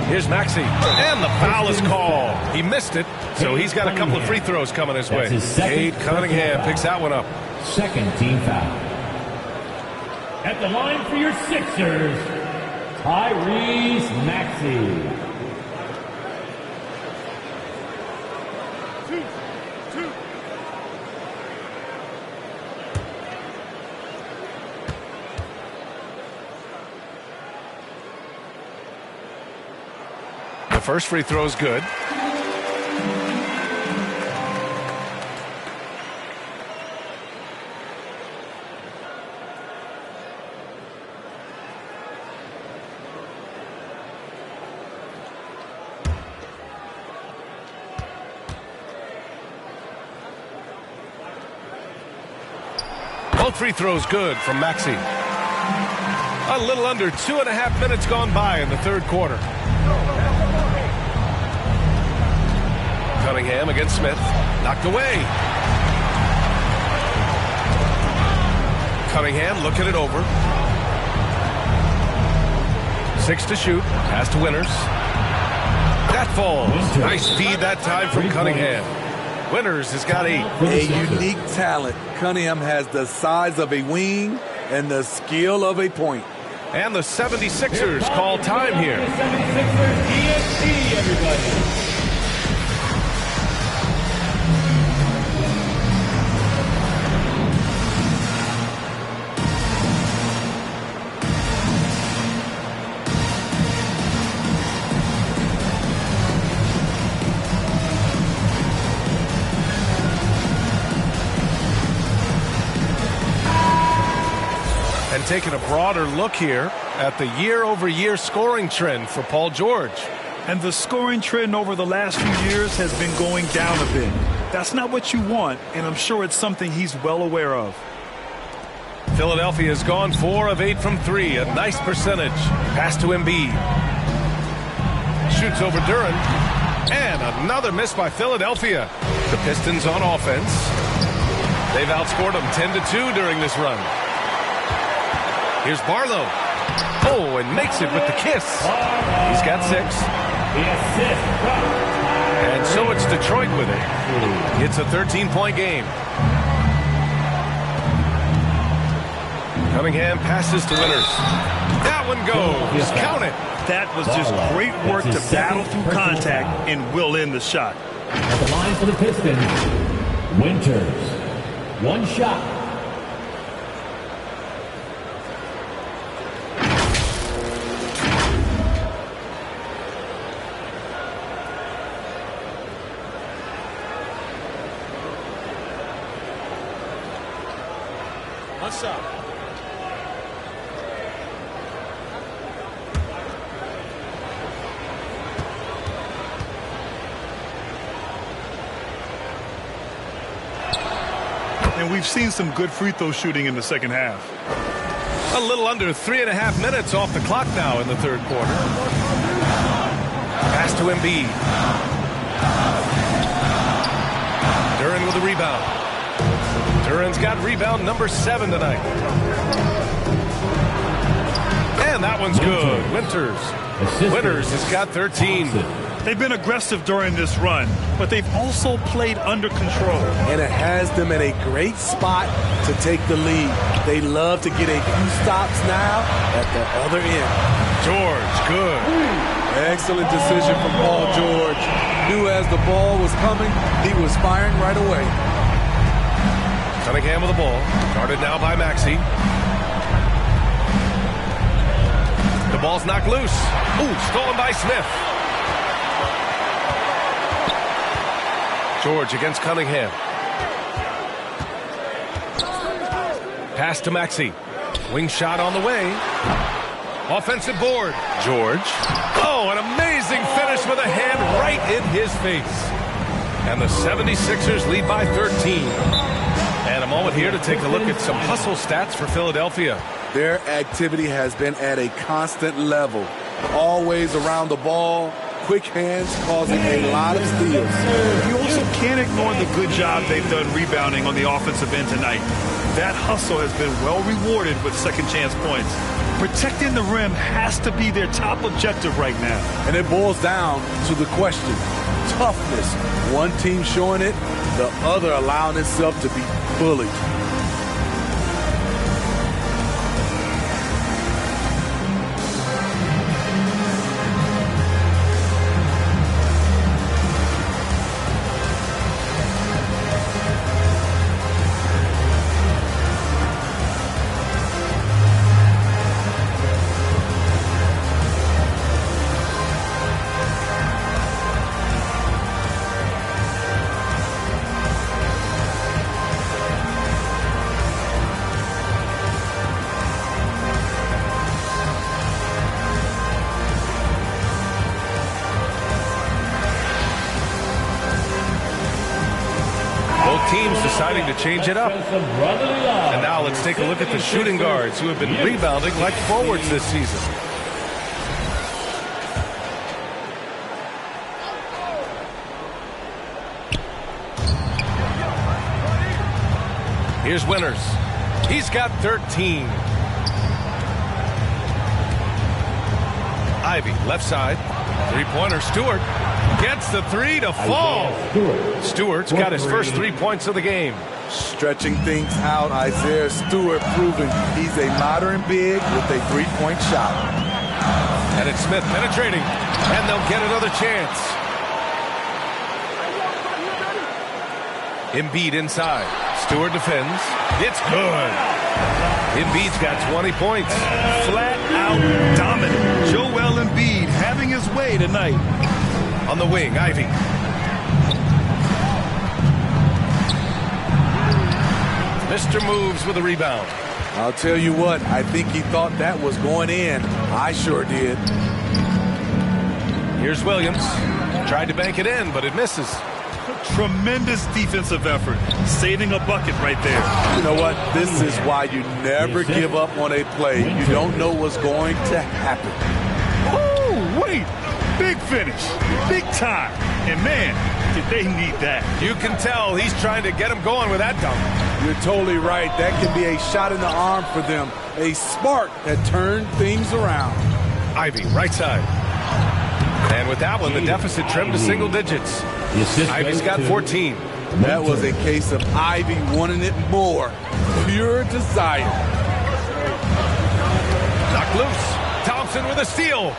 Here's Maxey. And the foul is called. He missed it, so he's got a couple of free throws coming his way. Cade Cunningham picks that one up. Second team foul. At the line for your Sixers, Tyrese Maxey. The first free throw is good. Both free throws good from Maxey. A little under 2.5 minutes gone by in the third quarter. Cunningham against Smith. Knocked away. Cunningham looking it over. 6 to shoot. Pass to Winters. That falls. Nice feed that time from Cunningham. Winters has got 8. A unique talent. Cunningham has the size of a wing and the skill of a point. And the 76ers call time here. 76ers EST, everybody. Taking a broader look here at the year-over-year scoring trend for Paul George. And the scoring trend over the last few years has been going down a bit. That's not what you want, and I'm sure it's something he's well aware of. Philadelphia has gone 4 of 8 from 3, a nice percentage. Pass to Embiid. Shoots over Duren. And another miss by Philadelphia. The Pistons on offense. They've outscored them 10-2 during this run. Here's Barlow. Oh, and makes it with the kiss. He's got 6. And so it's Detroit with it. It's a 13-point game. Cunningham passes to Winters. That one goes. Count it. That was just great work to battle through contact and will end the shot. At the line for the Pistons, Winters. One shot. What's up? And we've seen some good free throw shooting in the second half. A little under 3.5 minutes off the clock now in the third quarter. Pass to Embiid. Duren with a rebound. Duren's got rebound number 7 tonight. And that one's good. Winters has got 13. They've been aggressive during this run, but they've also played under control. And it has them in a great spot to take the lead. They love to get a few stops now at the other end. George, good. Excellent decision from Paul George. Knew as the ball was coming, he was firing right away. Cunningham with the ball. Guarded now by Maxey. The ball's knocked loose. Ooh, stolen by Smith. George against Cunningham. Pass to Maxey. Wing shot on the way. Offensive board. George. Oh, an amazing finish with a hand right in his face. And the 76ers lead by 13. And a moment here to take a look at some hustle stats for Philadelphia. Their activity has been at a constant level. Always around the ball. Quick hands causing a lot of steals. You also can't ignore the good job they've done rebounding on the offensive end tonight. That hustle has been well rewarded with second chance points. Protecting the rim has to be their top objective right now. And it boils down to the question. Toughness. One team showing it, the other allowing itself to be bullied. Teams deciding to change it up. And now let's take a look at the shooting guards who have been rebounding like forwards this season. Here's Winters. He's got 13. Ivy, left side. Three-pointer, Stewart. Gets the three to fall. Stewart's got his first 3 points of the game. Stretching things out, Isaiah Stewart proving he's a modern big with a three-point shot. And it's Smith penetrating. And they'll get another chance. Embiid inside. Stewart defends. It's good. Embiid's got 20 points. Flat out dominant. Joel Embiid having his way tonight. On the wing, Ivy. Mr. Moves with a rebound. I'll tell you what, I think he thought that was going in. I sure did. Here's Williams. Tried to bank it in, but it misses. Tremendous defensive effort. Saving a bucket right there. You know what? This is why you never give up on a play. You don't know what's going to happen. Oh, wait. Big finish. Big time. And man, did they need that. You can tell he's trying to get him going with that dunk. You're totally right. That can be a shot in the arm for them. A spark that turned things around. Ivy, right side. And with that one, the deficit trimmed to single digits. Ivy's got 14. That was a case of Ivy wanting it more. Pure desire. Knocked loose. Thompson with a steal.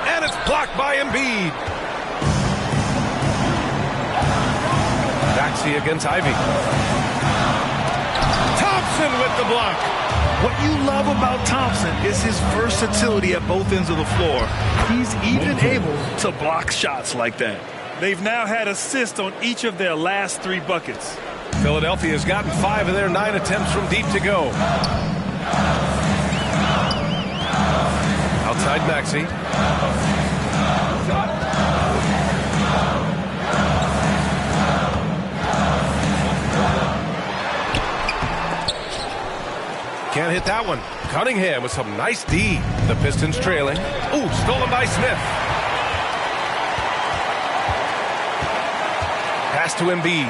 And it's blocked by Embiid. Maxey against Ivy. Thompson with the block. What you love about Thompson is his versatility at both ends of the floor. He's even able to block shots like that. They've now had assists on each of their last 3 buckets. Philadelphia has gotten 5 of their 9 attempts from deep to go. Outside Maxey. Can't hit that one. Cunningham with some nice D. The Pistons trailing. Ooh, stolen by Smith. Pass to Embiid.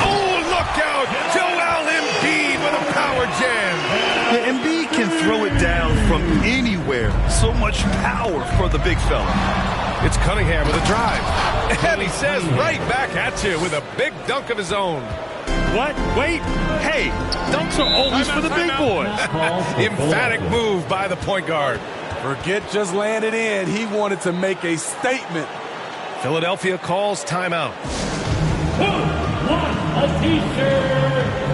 Oh, look out! Joel Embiid with a power jam. Yeah, Embiid can throw it down from anywhere. So much power for the big fella. It's Cunningham with a drive. And he says right back at you with a big dunk of his own. What? Wait. Hey, dunks are always for the big boys. Emphatic move by the point guard. Forget just laying it in. He wanted to make a statement. Philadelphia calls timeout. Who won a t-shirt?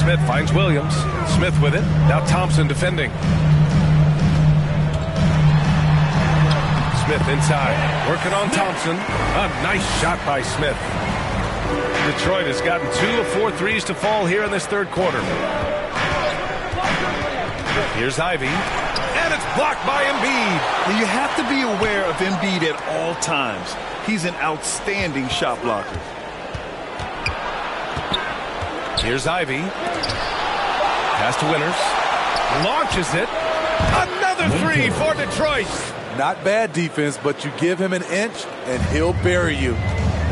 Smith finds Williams. Smith with it. Now Thompson defending. Smith inside. Working on Thompson. A nice shot by Smith. Detroit has gotten 2 of 4 threes to fall here in this third quarter. Here's Ivy. And it's blocked by Embiid. You have to be aware of Embiid at all times. He's an outstanding shot blocker. Here's Ivy. Pass to Winters. Launches it. Another three for Detroit. Not bad defense, but you give him an inch and he'll bury you.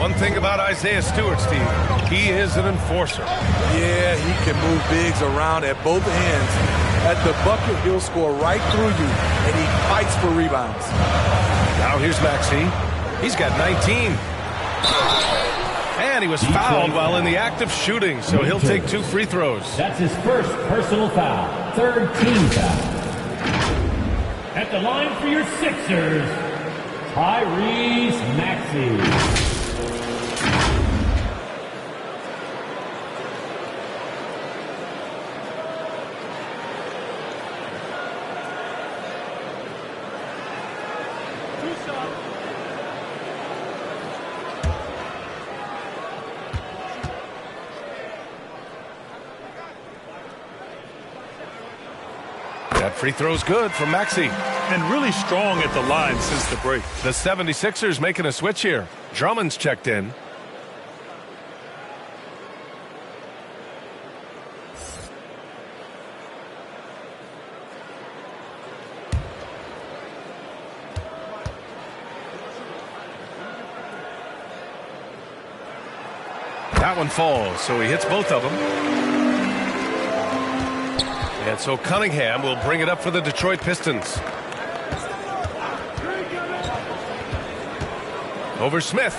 One thing about Isaiah Stewart, Steve, he is an enforcer. Yeah, he can move bigs around at both ends. At the bucket, he'll score right through you, and he fights for rebounds. Now here's Maxey. He's got 19. And he was fouled while in the act of shooting, so he'll take 2 free throws. That's his first personal foul. Third team foul. At the line for your Sixers, Tyrese Maxey. That free throw's good from Maxey. And really strong at the line since the break. The 76ers making a switch here. Drummond's checked in. That one falls, so he hits both of them. And so Cunningham will bring it up for the Detroit Pistons. Over Smith.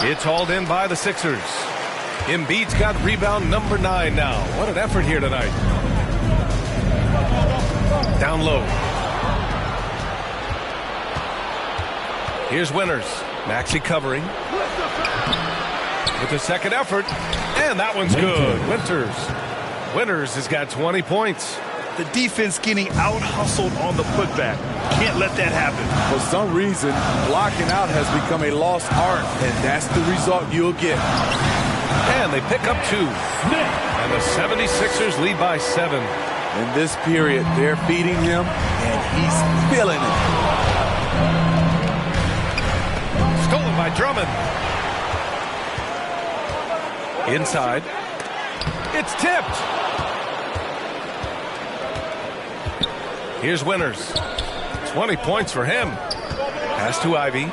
It's hauled in by the Sixers. Embiid's got rebound number 9 now. What an effort here tonight. Down low. Here's Winters. Maxey covering. With the second effort. And that one's good. Winters has got 20 points. The defense getting out-hustled on the putback. Can't let that happen. For some reason, blocking out has become a lost art, and that's the result you'll get. And they pick up 2. And the 76ers lead by 7. In this period, they're feeding him, and he's feeling it. Stolen by Drummond. Inside. It's tipped. Here's Winters. 20 points for him. Pass to Ivy.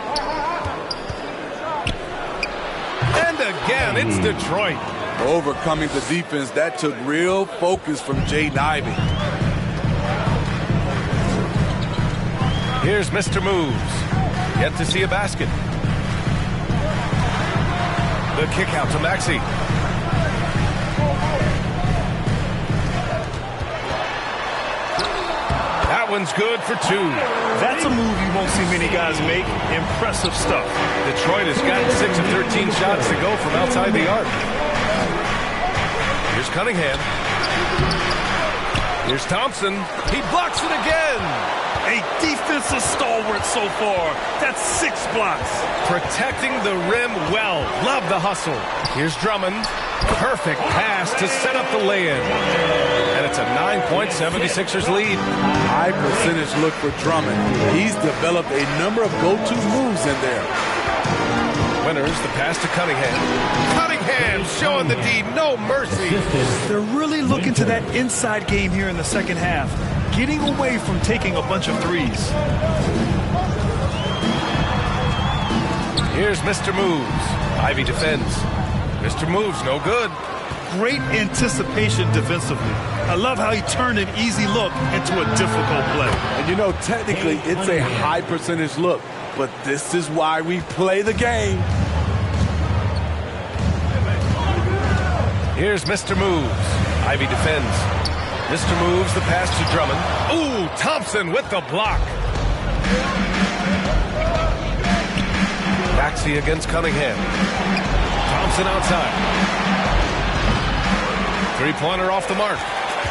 And again, it's Detroit. Overcoming the defense, that took real focus from Jaden Ivey. Here's Mr. Moves. Yet to see a basket. The kick out to Maxey. one's good for 2. That's a move you won't see many guys make. Impressive stuff. Detroit has gotten 6 of 13 shots to go from outside the arc. Here's Cunningham. Here's Thompson. He blocks it again. A defensive stalwart so far. That's 6 blocks. Protecting the rim well. Love the hustle. Here's Drummond. Perfect pass to set up the lay-in. And it's a 9-point 76ers lead. High percentage look for Drummond. He's developed a number of go-to moves in there. Winners, the pass to Cunningham. Cunningham showing the D no mercy. They're really looking to that inside game here in the second half. Getting away from taking a bunch of threes. Here's Mr. Moves. Ivy defends. Mr. Moves, no good. Great anticipation defensively. I love how he turned an easy look into a difficult play. And you know, technically, it's a high percentage look, but this is why we play the game. Here's Mr. Moves. Ivy defends. Mr. Moves, the pass to Drummond. Ooh, Thompson with the block. Maxey against Cunningham. Thompson outside. Three-pointer off the mark.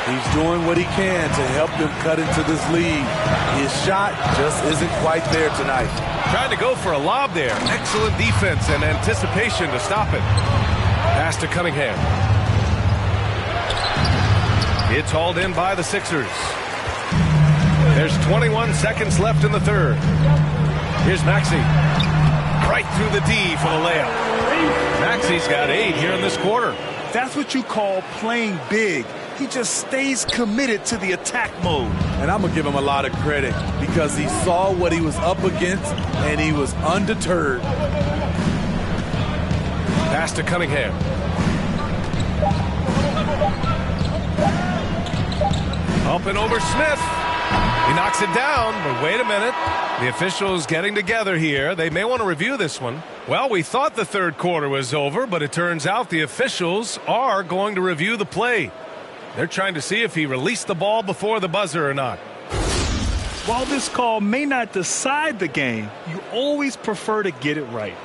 He's doing what he can to help them cut into this lead. His shot just isn't quite there tonight. Tried to go for a lob there. Excellent defense and anticipation to stop it. Pass to Cunningham. It's hauled in by the Sixers. There's 21 seconds left in the third. Here's Maxey. Right through the D for the layup. Maxey's got 8 here in this quarter. That's what you call playing big. He just stays committed to the attack mode. And I'm going to give him a lot of credit because he saw what he was up against and he was undeterred. Pass to Cunningham. Up and over Smith. He knocks it down, but wait a minute. The officials getting together here. They may want to review this one. Well, we thought the third quarter was over, but it turns out the officials are going to review the play. They're trying to see if he released the ball before the buzzer or not. While this call may not decide the game, you always prefer to get it right.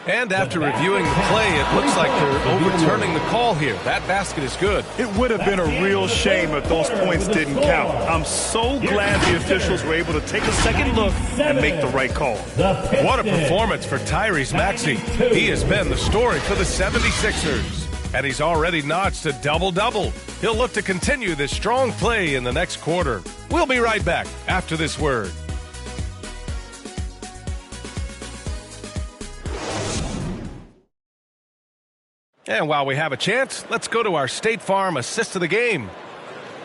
And after reviewing the play, it looks like they're overturning the call here. That basket is good. It would have been a real shame if those points didn't count. I'm so glad the officials were able to take a second look and make the right call. What a performance for Tyrese Maxey. He has been the story for the 76ers. And he's already notched a double-double. He'll look to continue this strong play in the next quarter. We'll be right back after this word. And while we have a chance, let's go to our State Farm assist of the game.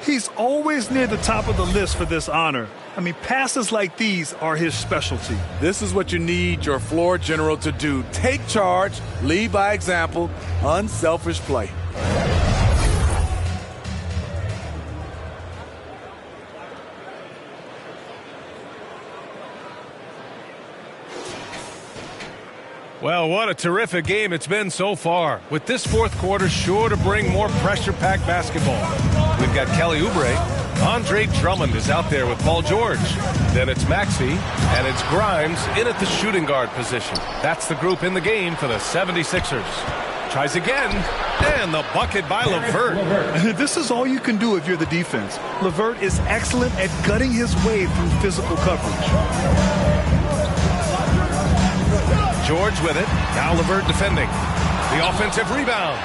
He's always near the top of the list for this honor. I mean, passes like these are his specialty. This is what you need your floor general to do. Take charge, lead by example, unselfish play. Well, what a terrific game it's been so far. With this fourth quarter sure to bring more pressure-packed basketball. We've got Kelly Oubre. Andre Drummond is out there with Paul George. Then it's Maxey, and it's Grimes in at the shooting guard position. That's the group in the game for the 76ers. Tries again, and the bucket by LeVert. This is all you can do if you're the defense. LeVert is excellent at gutting his way through physical coverage. George with it. Now LeVert defending. The offensive rebound.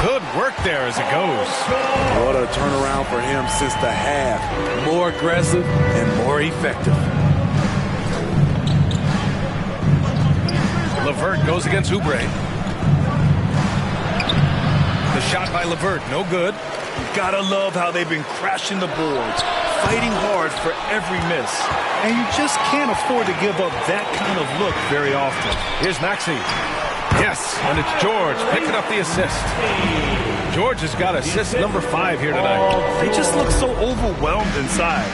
Good work there as it goes. What a turnaround for him since the half. More aggressive and more effective. LeVert goes against Oubre. The shot by LeVert, no good. You gotta love how they've been crashing the boards, fighting hard for every miss. And you just can't afford to give up that kind of look very often. Here's Maxey. Yes, and it's George picking up the assist. George has got assist number 5 here tonight. They just look so overwhelmed inside.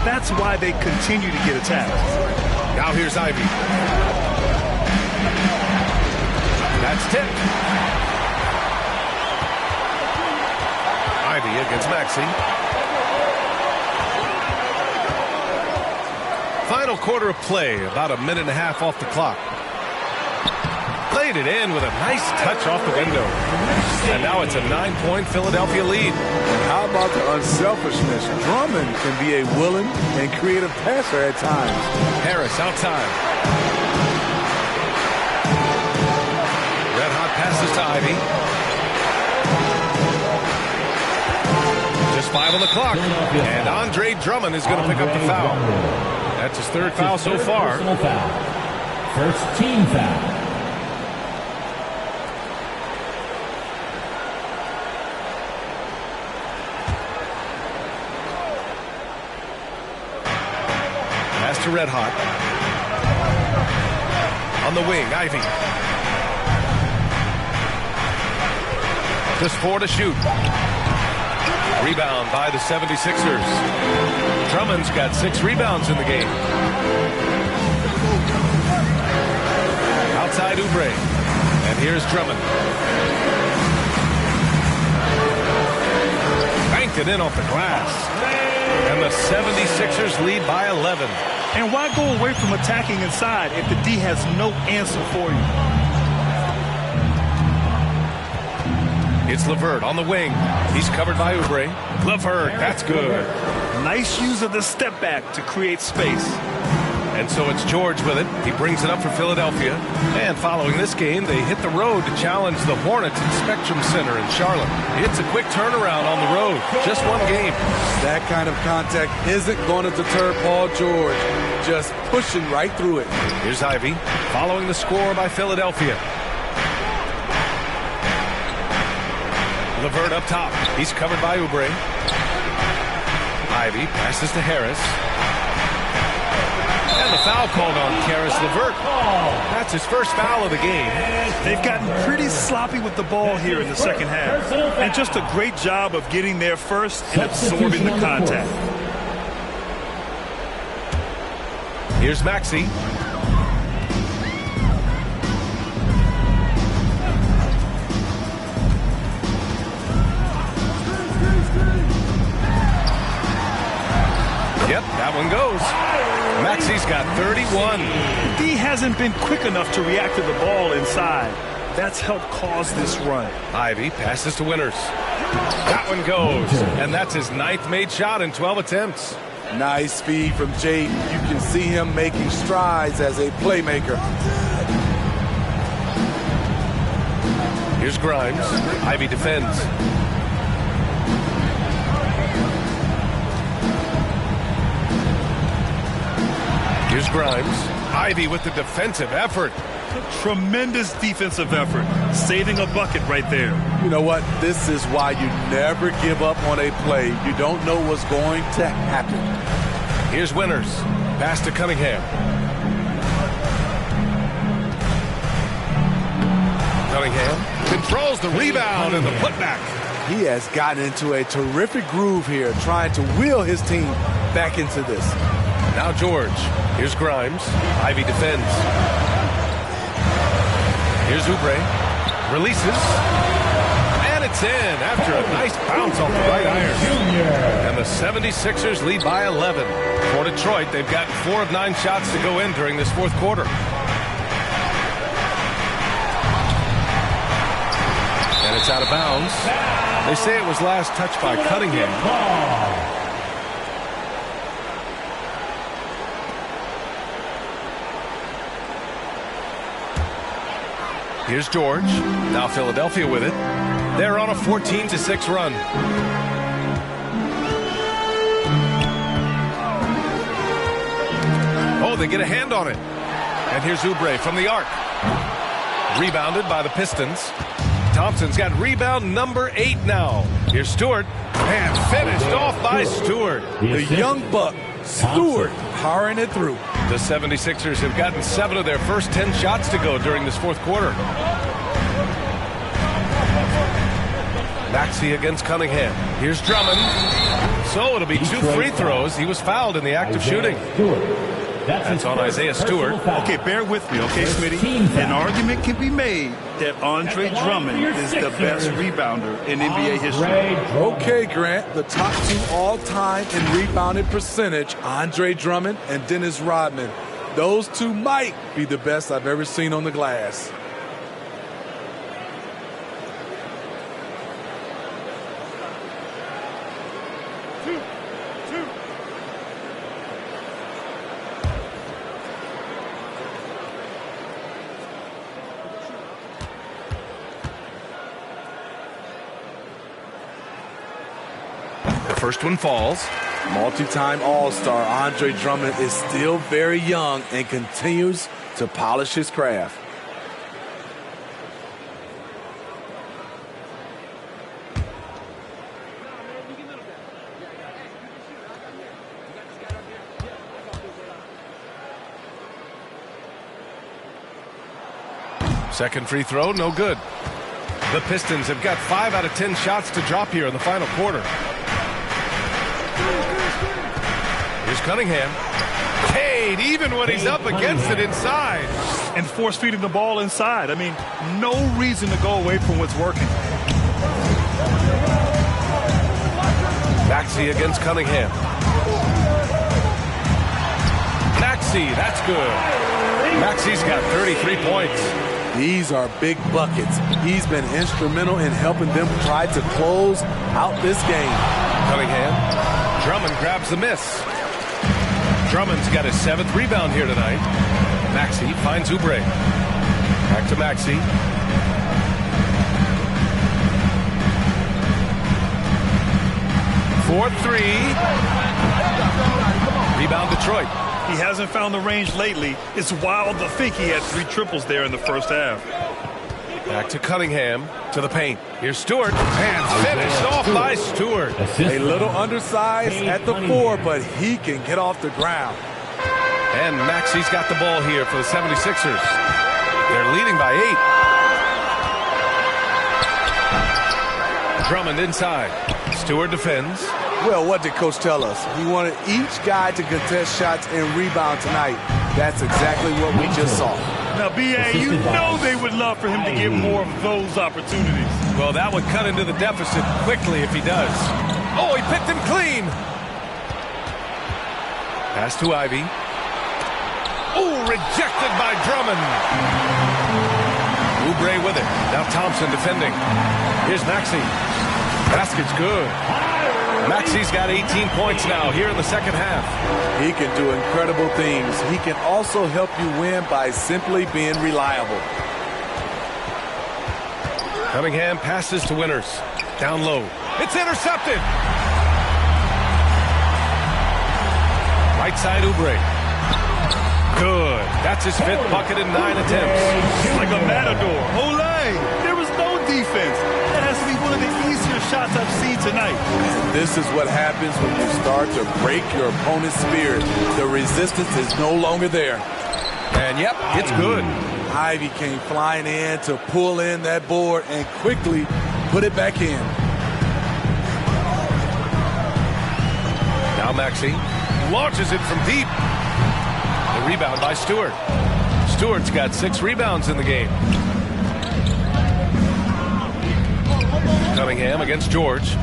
That's why they continue to get attacked. Now here's Ivey. That's tipped. Ivey against Maxey. Final quarter of play, about a minute and a half off the clock. Played it in with a nice touch off the window. And now it's a 9-point Philadelphia lead. How about the unselfishness? Drummond can be a willing and creative passer at times. Harris outside. Red hot passes to Ivey. Just 5 on the clock. And Andre Drummond is going to pick up the foul. That's his 3rd foul so far. First team foul. To Red Hot. On the wing, Ivey. Just 4 to shoot. Rebound by the 76ers. Drummond's got 6 rebounds in the game. Outside Oubre. And here's Drummond. Banked it in off the glass. And the 76ers lead by 11. And why go away from attacking inside if the D has no answer for you? It's LeVert on the wing. He's covered by Oubre. LeVert, that's good. Nice use of the step back to create space. And so it's George with it. He brings it up for Philadelphia. And following this game, they hit the road to challenge the Hornets at Spectrum Center in Charlotte. It's a quick turnaround on the road. Just 1 game. That kind of contact isn't going to deter Paul George. Just pushing right through it. Here's Ivey following the score by Philadelphia. LeVert up top. He's covered by Oubre. Ivey passes to Harris. And the foul called on Caris LeVert. That's his first foul of the game. They've gotten pretty sloppy with the ball here in the second half. And just a great job of getting there first and absorbing the contact. Here's Maxey. Yep, that one goes. Maxey's got 31. D hasn't been quick enough to react to the ball inside. That's helped cause this run. Ivey passes to Winters. That one goes. And that's his 9th made shot in 12 attempts. Nice speed from Jaden. You can see him making strides as a playmaker. Here's Grimes. Ivey defends. Here's Grimes. Ivey with the defensive effort. Tremendous defensive effort. Saving a bucket right there. You know what? This is why you never give up on a play. You don't know what's going to happen. Here's Winters. Pass to Cunningham. Cunningham controls the rebound and the putback. He has gotten into a terrific groove here, trying to wheel his team back into this. Now George. Here's Grimes. Ivey defends. Here's Oubre. Releases. And it's in after a nice bounce off the right iron. And the 76ers lead by 11. For Detroit, they've gotten 4 of 9 shots to go in during this 4th quarter. And it's out of bounds. They say it was last touched by Cunningham. Here's George. Now Philadelphia with it. They're on a 14-6 run. Oh, they get a hand on it. And here's Oubre from the arc. Rebounded by the Pistons. Thompson's got rebound number 8 now. Here's Stewart. And finished off by Stewart. The young buck, Stewart, powering it through. The 76ers have gotten 7 of their first 10 shots to go during this 4th quarter. Maxey against Cunningham. Here's Drummond. So it'll be 2 free throws. He was fouled in the act of shooting. That's on Isaiah Stewart. Okay, bear with me, okay, Smitty? An argument can be made that Andre Drummond is the best rebounder in NBA history. Okay, Grant, the top 2 all-time in rebounded percentage, Andre Drummond and Dennis Rodman. Those 2 might be the best I've ever seen on the glass. First one falls. Multi-time All-Star Andre Drummond is still very young and continues to polish his craft. Second free throw, no good. The Pistons have got 5 out of 10 shots to drop here in the final quarter. Here's Cunningham. Cade, even when he's up against it inside. And force feeding the ball inside. I mean, no reason to go away from what's working. Maxey against Cunningham. Maxey, that's good. Maxey's got 33 points. These are big buckets. He's been instrumental in helping them try to close out this game. Cunningham. Drummond grabs the miss. Drummond's got his 7th rebound here tonight. Maxey finds Oubre. Back to Maxey. Fourth 3. Rebound Detroit. He hasn't found the range lately. It's wild to think he had 3 triples there in the first half. Back to Cunningham, to the paint. Here's Stewart, and finished off by Stewart. A little undersized at the 4, but he can get off the ground. And Maxey's got the ball here for the 76ers. They're leading by 8. Drummond inside. Stewart defends. Well, what did Coach tell us? He wanted each guy to contest shots and rebound tonight. That's exactly what we just saw. Now, B.A., you know they would love for him to get more of those opportunities. Well, that would cut into the deficit quickly if he does. Oh, he picked him clean. Pass to Ivy. Oh, rejected by Drummond. Oubre with it. Now Thompson defending. Here's Maxey. Basket's good. Maxey's got 18 points now here in the second half. He can do incredible things. He can also help you win by simply being reliable. Cunningham passes to Winters. Down low. It's intercepted. Right side Oubre. Good. That's his 5th bucket in 9 attempts. Like a matador. Olay! There was no defense. That has to be one of the easier shots I've seen tonight. This is what happens when you start to break your opponent's spirit. The resistance is no longer there. And yep, it's good. Ivy came flying in to pull in that board and quickly put it back in. Now Maxey launches it from deep. The rebound by Stewart. Stewart's got 6 rebounds in the game. Cunningham against George.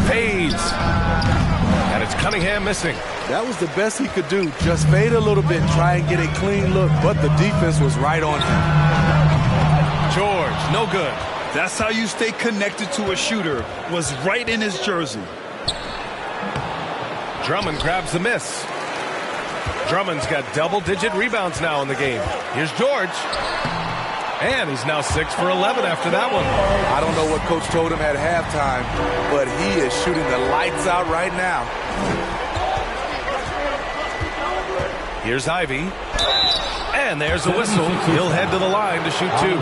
Fades. And it's Cunningham missing. That was the best he could do. Just fade a little bit, try and get a clean look, but the defense was right on him. George, no good. That's how you stay connected to a shooter. Was right in his jersey. Drummond grabs the miss. Drummond's got double-digit rebounds now in the game. Here's George. And he's now 6 for 11 after that one. I don't know what Coach told him at halftime, but he is shooting the lights out right now. Here's Ivy. And there's a whistle. He'll head to the line to shoot 2.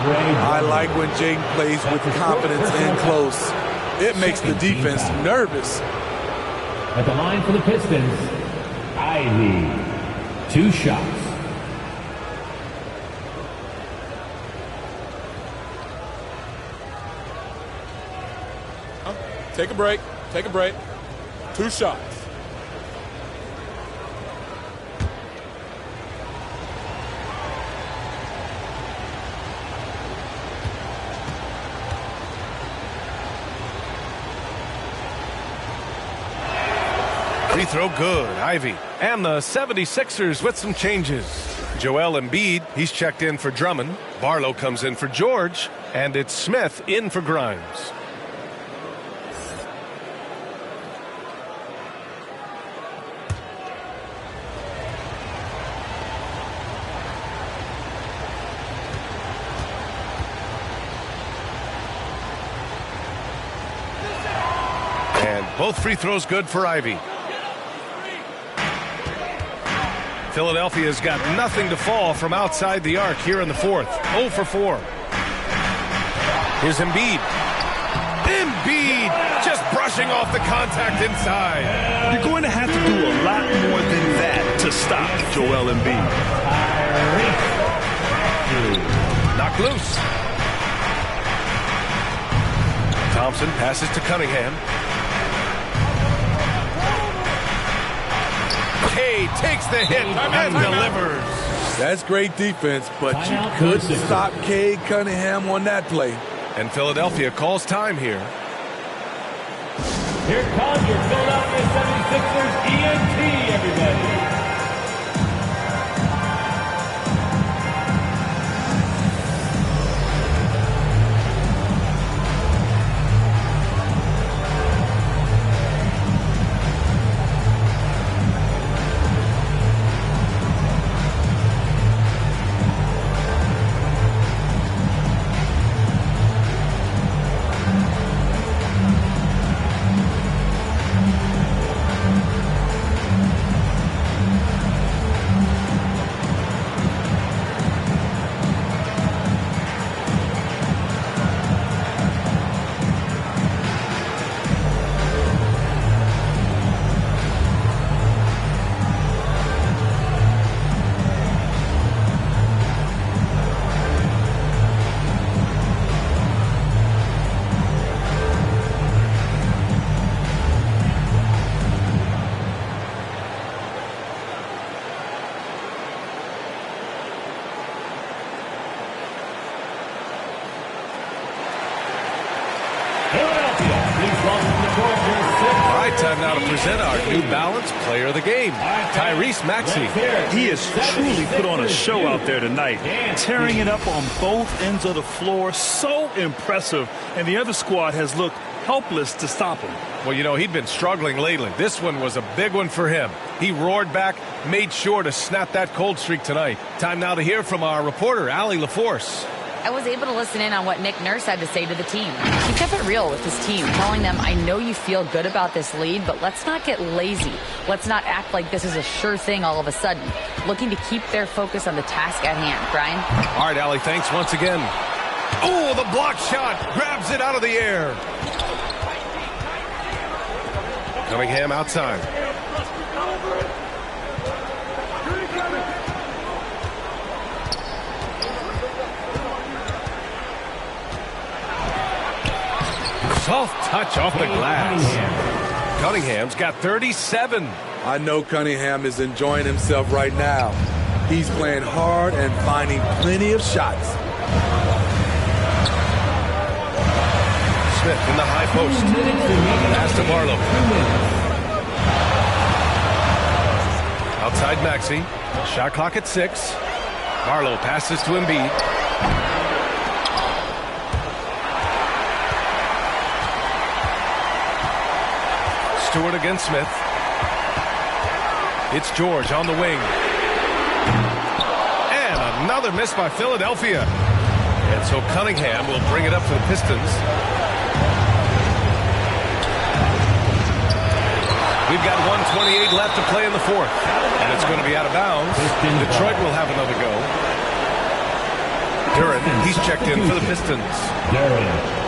I like when Jaden plays with confidence in close. It makes the defense nervous. At the line for the Pistons, Ivy. 2 shots. Take a break. Take a break. 2 shots. Free throw good, Ivy. And the 76ers with some changes. Joel Embiid, he's checked in for Drummond. Barlow comes in for George. And it's Smith in for Grimes. And both free throws good for Ivy. Philadelphia's got nothing to fall from outside the arc here in the fourth. 0 for 4. Here's Embiid. Embiid just brushing off the contact inside. You're going to have to do a lot more than that to stop Joel Embiid. Knocked loose. Thompson passes to Cunningham. K takes the hit and delivers. That's great defense, but you couldn't stop Cade Cunningham on that play. And Philadelphia calls time here. Here comes your Philadelphia 76ers ENT, everybody. Time now to present our New Balance Player of the Game, Tyrese Maxey. He has truly put on a show out there tonight, tearing it up on both ends of the floor. So impressive, and the other squad has looked helpless to stop him. Well, you know, he'd been struggling lately. This one was a big one for him. He roared back, made sure to snap that cold streak tonight. Time now to hear from our reporter, Allie LaForce. I was able to listen in on what Nick Nurse had to say to the team. He kept it real with his team, telling them, I know you feel good about this lead, but let's not get lazy. Let's not act like this is a sure thing all of a sudden. Looking to keep their focus on the task at hand. Brian? All right, Allie, thanks once again. Oh, the block shot grabs it out of the air. Cunningham outside. Soft touch off the glass. Cunningham's got 37. I know Cunningham is enjoying himself right now. He's playing hard and finding plenty of shots. Smith in the high post. Pass to Barlow. Outside Maxey. Shot clock at 6. Barlow passes to Embiid. Stewart against Smith. It's George on the wing. And another miss by Philadelphia. And so Cunningham will bring it up for the Pistons. We've got 1:28 left to play in the fourth. And it's going to be out of bounds. Detroit will have another go. Duren, he's checked in for the Pistons. Duren.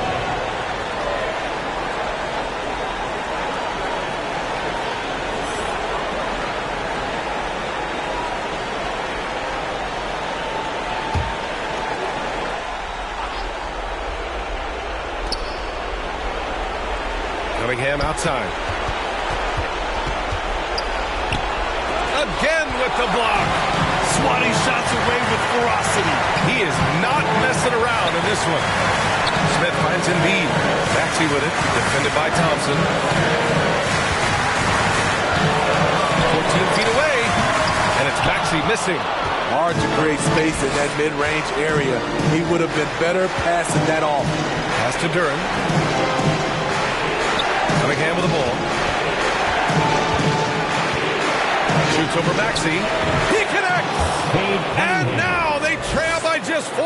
Cunningham outside. Again with the block. Swatting shots away with ferocity. He is not messing around in this one. Smith finds Embiid. Maxey with it. Defended by Thompson. 14 feet away. And it's Maxey missing. Hard to create space in that mid-range area. He would have been better passing that off. Pass to Duren. Cunningham with the ball. Shoots over Maxey. He connects! And now they trail by just 4.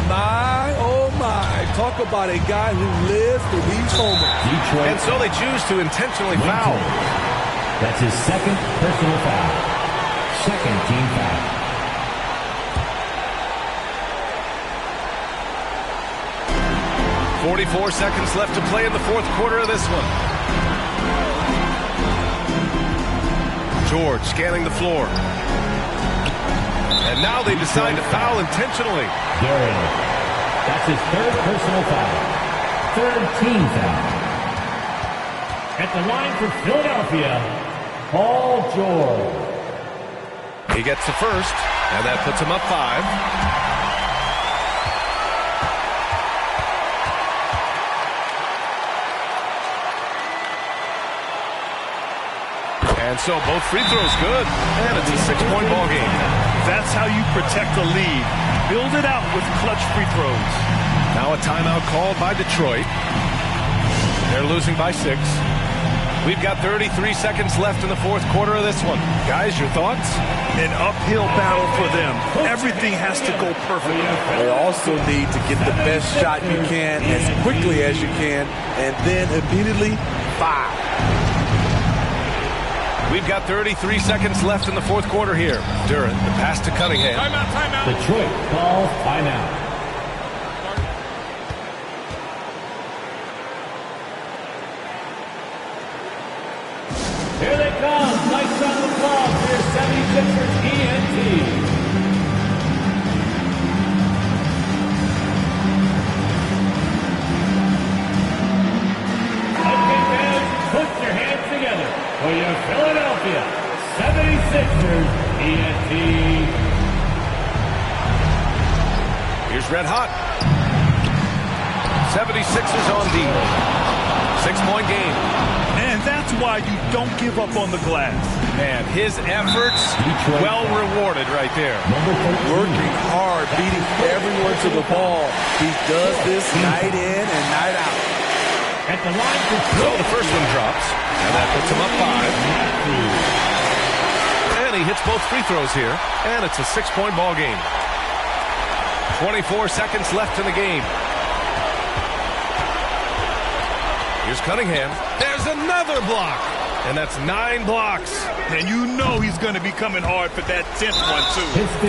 My, oh my. Talk about a guy who lives for these moments. And so they choose to intentionally foul. That's his second personal foul. Second team foul. .44 seconds left to play in the fourth quarter of this one. George scanning the floor. And now they decide to foul intentionally. Duren. That's his third personal foul. Third team foul. At the line for Philadelphia, Paul George. He gets the first, and that puts him up 5. And so both free throws good, and it's a 6-point ball game. That's how you protect a lead. Build it out with clutch free throws. Now a timeout called by Detroit. They're losing by 6. We've got 33 seconds left in the fourth quarter of this one. Guys, your thoughts? An uphill battle for them. Everything has to go perfectly. They also need to get the best shot you can as quickly as you can, and then immediately foul. We've got 33 seconds left in the fourth quarter here. Duren, the pass to Cunningham. Timeout. Detroit calls timeout. Here they come. Lights on the clock for your 76ers ENT. Okay, fans, put your hands together for your Philadelphia 76ers ENT. Here's Red Hot. 76ers on D. 6-point game. And that's why you don't give up on the glass. Man, his efforts well rewarded right there. Working hard, beating everyone to the ball. He does this night in and night out. At the line for So the first one drops, and that puts him up 5. And he hits both free throws here, and it's a 6-point ball game. 24 seconds left in the game. Here's Cunningham. There's another block, and that's 9 blocks. And you know he's going to be coming hard for that 10th one, too.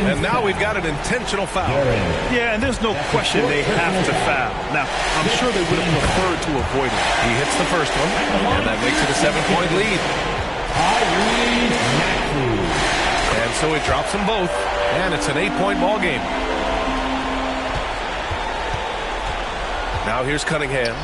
And now we've got an intentional foul. Yeah, and there's no question they have to foul. Now, I'm sure they would have preferred to avoid it. He hits the first one, and that makes it a 7-point lead. And so he drops them both, and it's an 8-point ball game. Now here's Cunningham.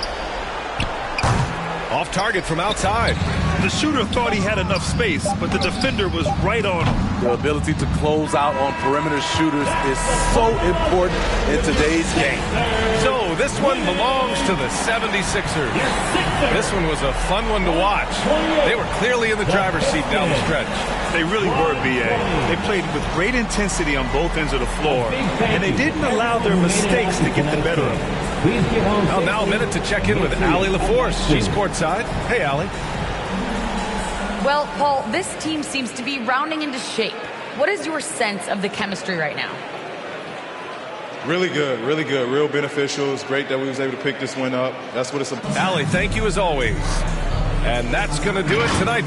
Off target from outside. The shooter thought he had enough space, but the defender was right on him. The ability to close out on perimeter shooters is so important in today's game. So this one belongs to the 76ers. This one was a fun one to watch. They were clearly in the driver's seat down the stretch. They really were, B.A. They played with great intensity on both ends of the floor, and they didn't allow their mistakes to get the better of them. Well, now a minute to check in with Allie LaForce. She's courtside. Hey, Allie. Well, Paul, this team seems to be rounding into shape. What is your sense of the chemistry right now? Really good, real beneficial. It's great that we was able to pick this one up. That's what it's about. Allie, thank you as always. And that's going to do it tonight.